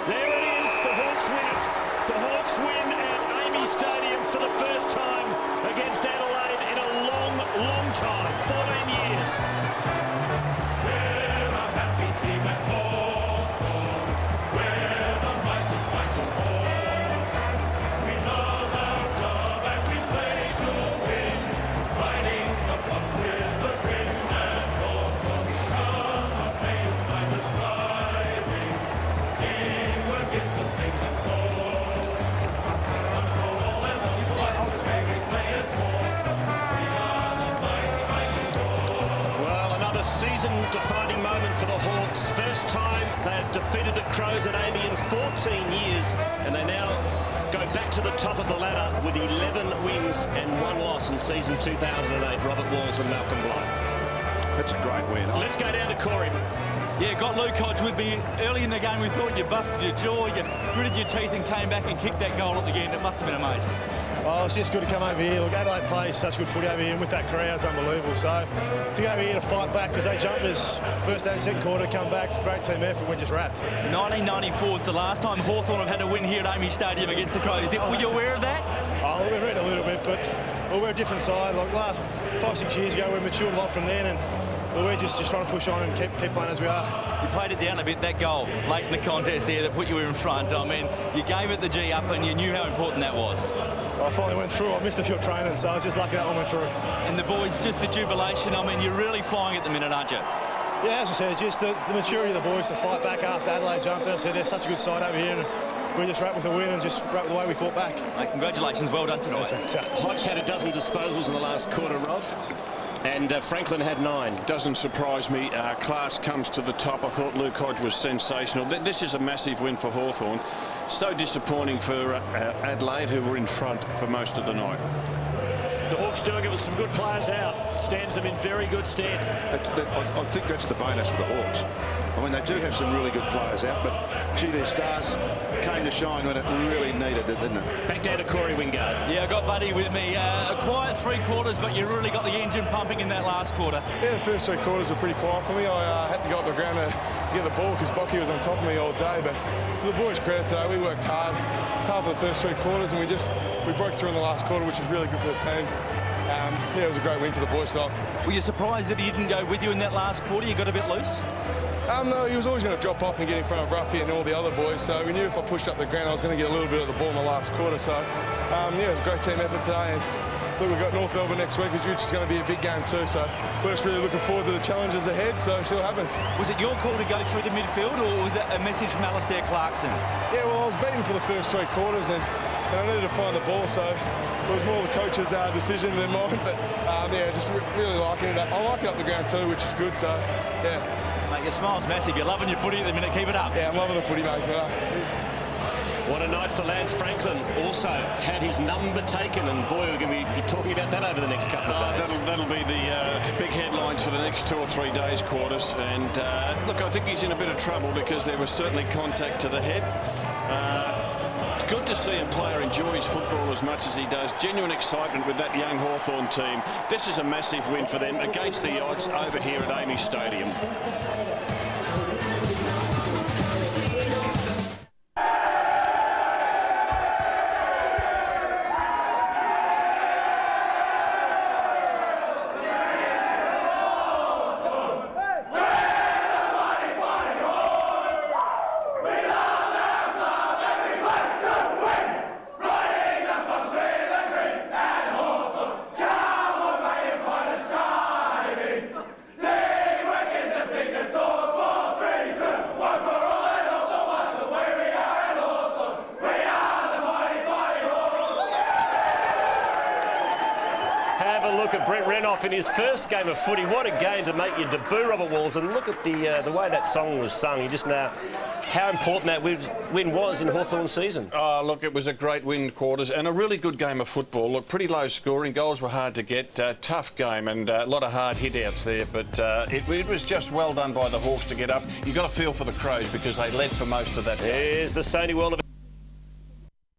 There it is. The Hawks win it. The Hawks win at Amy Stadium for the first time against Adelaide in a long Hawks. Season-defining moment for the Hawks. First time they've defeated the Crows at Amy in 14 years, and they now go back to the top of the ladder with 11 wins and 1 loss in season 2008. Robert Walls and Malcolm Blythe. That's a great win. Let's go down to Corey. Yeah, got Luke Hodge with me early in the game. We thought you busted your jaw, you gritted your teeth and came back and kicked that goal at the end. It must have been amazing. Oh, it's just good to come over here. Look, Adelaide plays such good footy over here, and with that crowd, it's unbelievable. So to go over here to fight back, because they jumped us first and second quarter, come back, it's a great team effort. We're just wrapped. 1994 is the last time Hawthorn have had a win here at Amy Stadium against the Crows. Were you aware of that? Oh, we've read a little bit, but we're a different side. Like last 5-6 years ago, we matured a lot from then, and we're just trying to push on and keep playing as we are. You played it down a bit, that goal late in the contest there that put you in front. I mean, you gave it the G up and you knew how important that was. I finally went through. I missed a few training, so I was just lucky that one went through. And the boys, just the jubilation. I mean, you're really flying at the minute, aren't you? Yeah, as I said, it's just the maturity of the boys to fight back after Adelaide jumped. I said they're such a good side over here, and we're just wrapped with the win and just wrapped with the way we fought back. Mate, congratulations, well done tonight. Hodge had a dozen disposals in the last quarter, Rob. And Franklin had 9. Doesn't surprise me. Class comes to the top. I thought Luke Hodge was sensational. This is a massive win for Hawthorn. So disappointing for Adelaide, who were in front for most of the night. The Hawks doing it with some good players out. Stands them in very good stead. I think that's the bonus for the Hawks. I mean, they do have some really good players out, but gee, their stars came to shine when it really needed it, didn't it? Back down to Corey Wingard. Yeah, I got Buddy with me. A quiet 3 quarters, but you really got the engine pumping in that last quarter. Yeah, the first 3 quarters were pretty quiet for me. I had to go up the ground to get the ball because Bocky was on top of me all day. But for the boys' credit today, we worked hard. It's hard for the first 3 quarters, and we broke through in the last quarter, which is really good for the team. Yeah, it was a great win for the boys tonight. Were you surprised that he didn't go with you in that last quarter? You got a bit loose? No, he was always going to drop off and get in front of Ruffy and all the other boys, so we knew if I pushed up the ground I was going to get a little bit of the ball in the last quarter. So, yeah, it was a great team effort today. And look, we've got North Melbourne next week, which is going to be a big game too. So we're just really looking forward to the challenges ahead, so see what happens. Was it your call to go through the midfield, or was it a message from Alistair Clarkson? Yeah, well, I was beaten for the first 3 quarters and I needed to find the ball, so it was more the coach's decision than mine. But, yeah, just really liking it. I like it up the ground too, which is good, so, yeah. Mate, your smile's massive. You're loving your footy at the minute. Keep it up. Yeah, I'm loving the footy, mate. What a night for Lance Franklin. Also had his number taken, and boy, we're going to be talking about that over the next couple of days. That'll be the big headlines for the next 2 or 3 days, Quarters. And look, I think he's in a bit of trouble because there was certainly contact to the head. It's good to see a player enjoy his football as much as he does. Genuine excitement with that young Hawthorn team. This is a massive win for them against the odds over here at Amy Stadium. In his first game of footy, what a game to make your debut, Robert Walls, and look at the way that song was sung. You just know how important that win was in Hawthorn's season. Oh, look, it was a great win, Quarters, and a really good game of football. Look, pretty low scoring, goals were hard to get, tough game, and a lot of hard hit-outs there, but it was just well done by the Hawks to get up. You got to feel for the Crows because they led for most of that game. Here's the Sony World of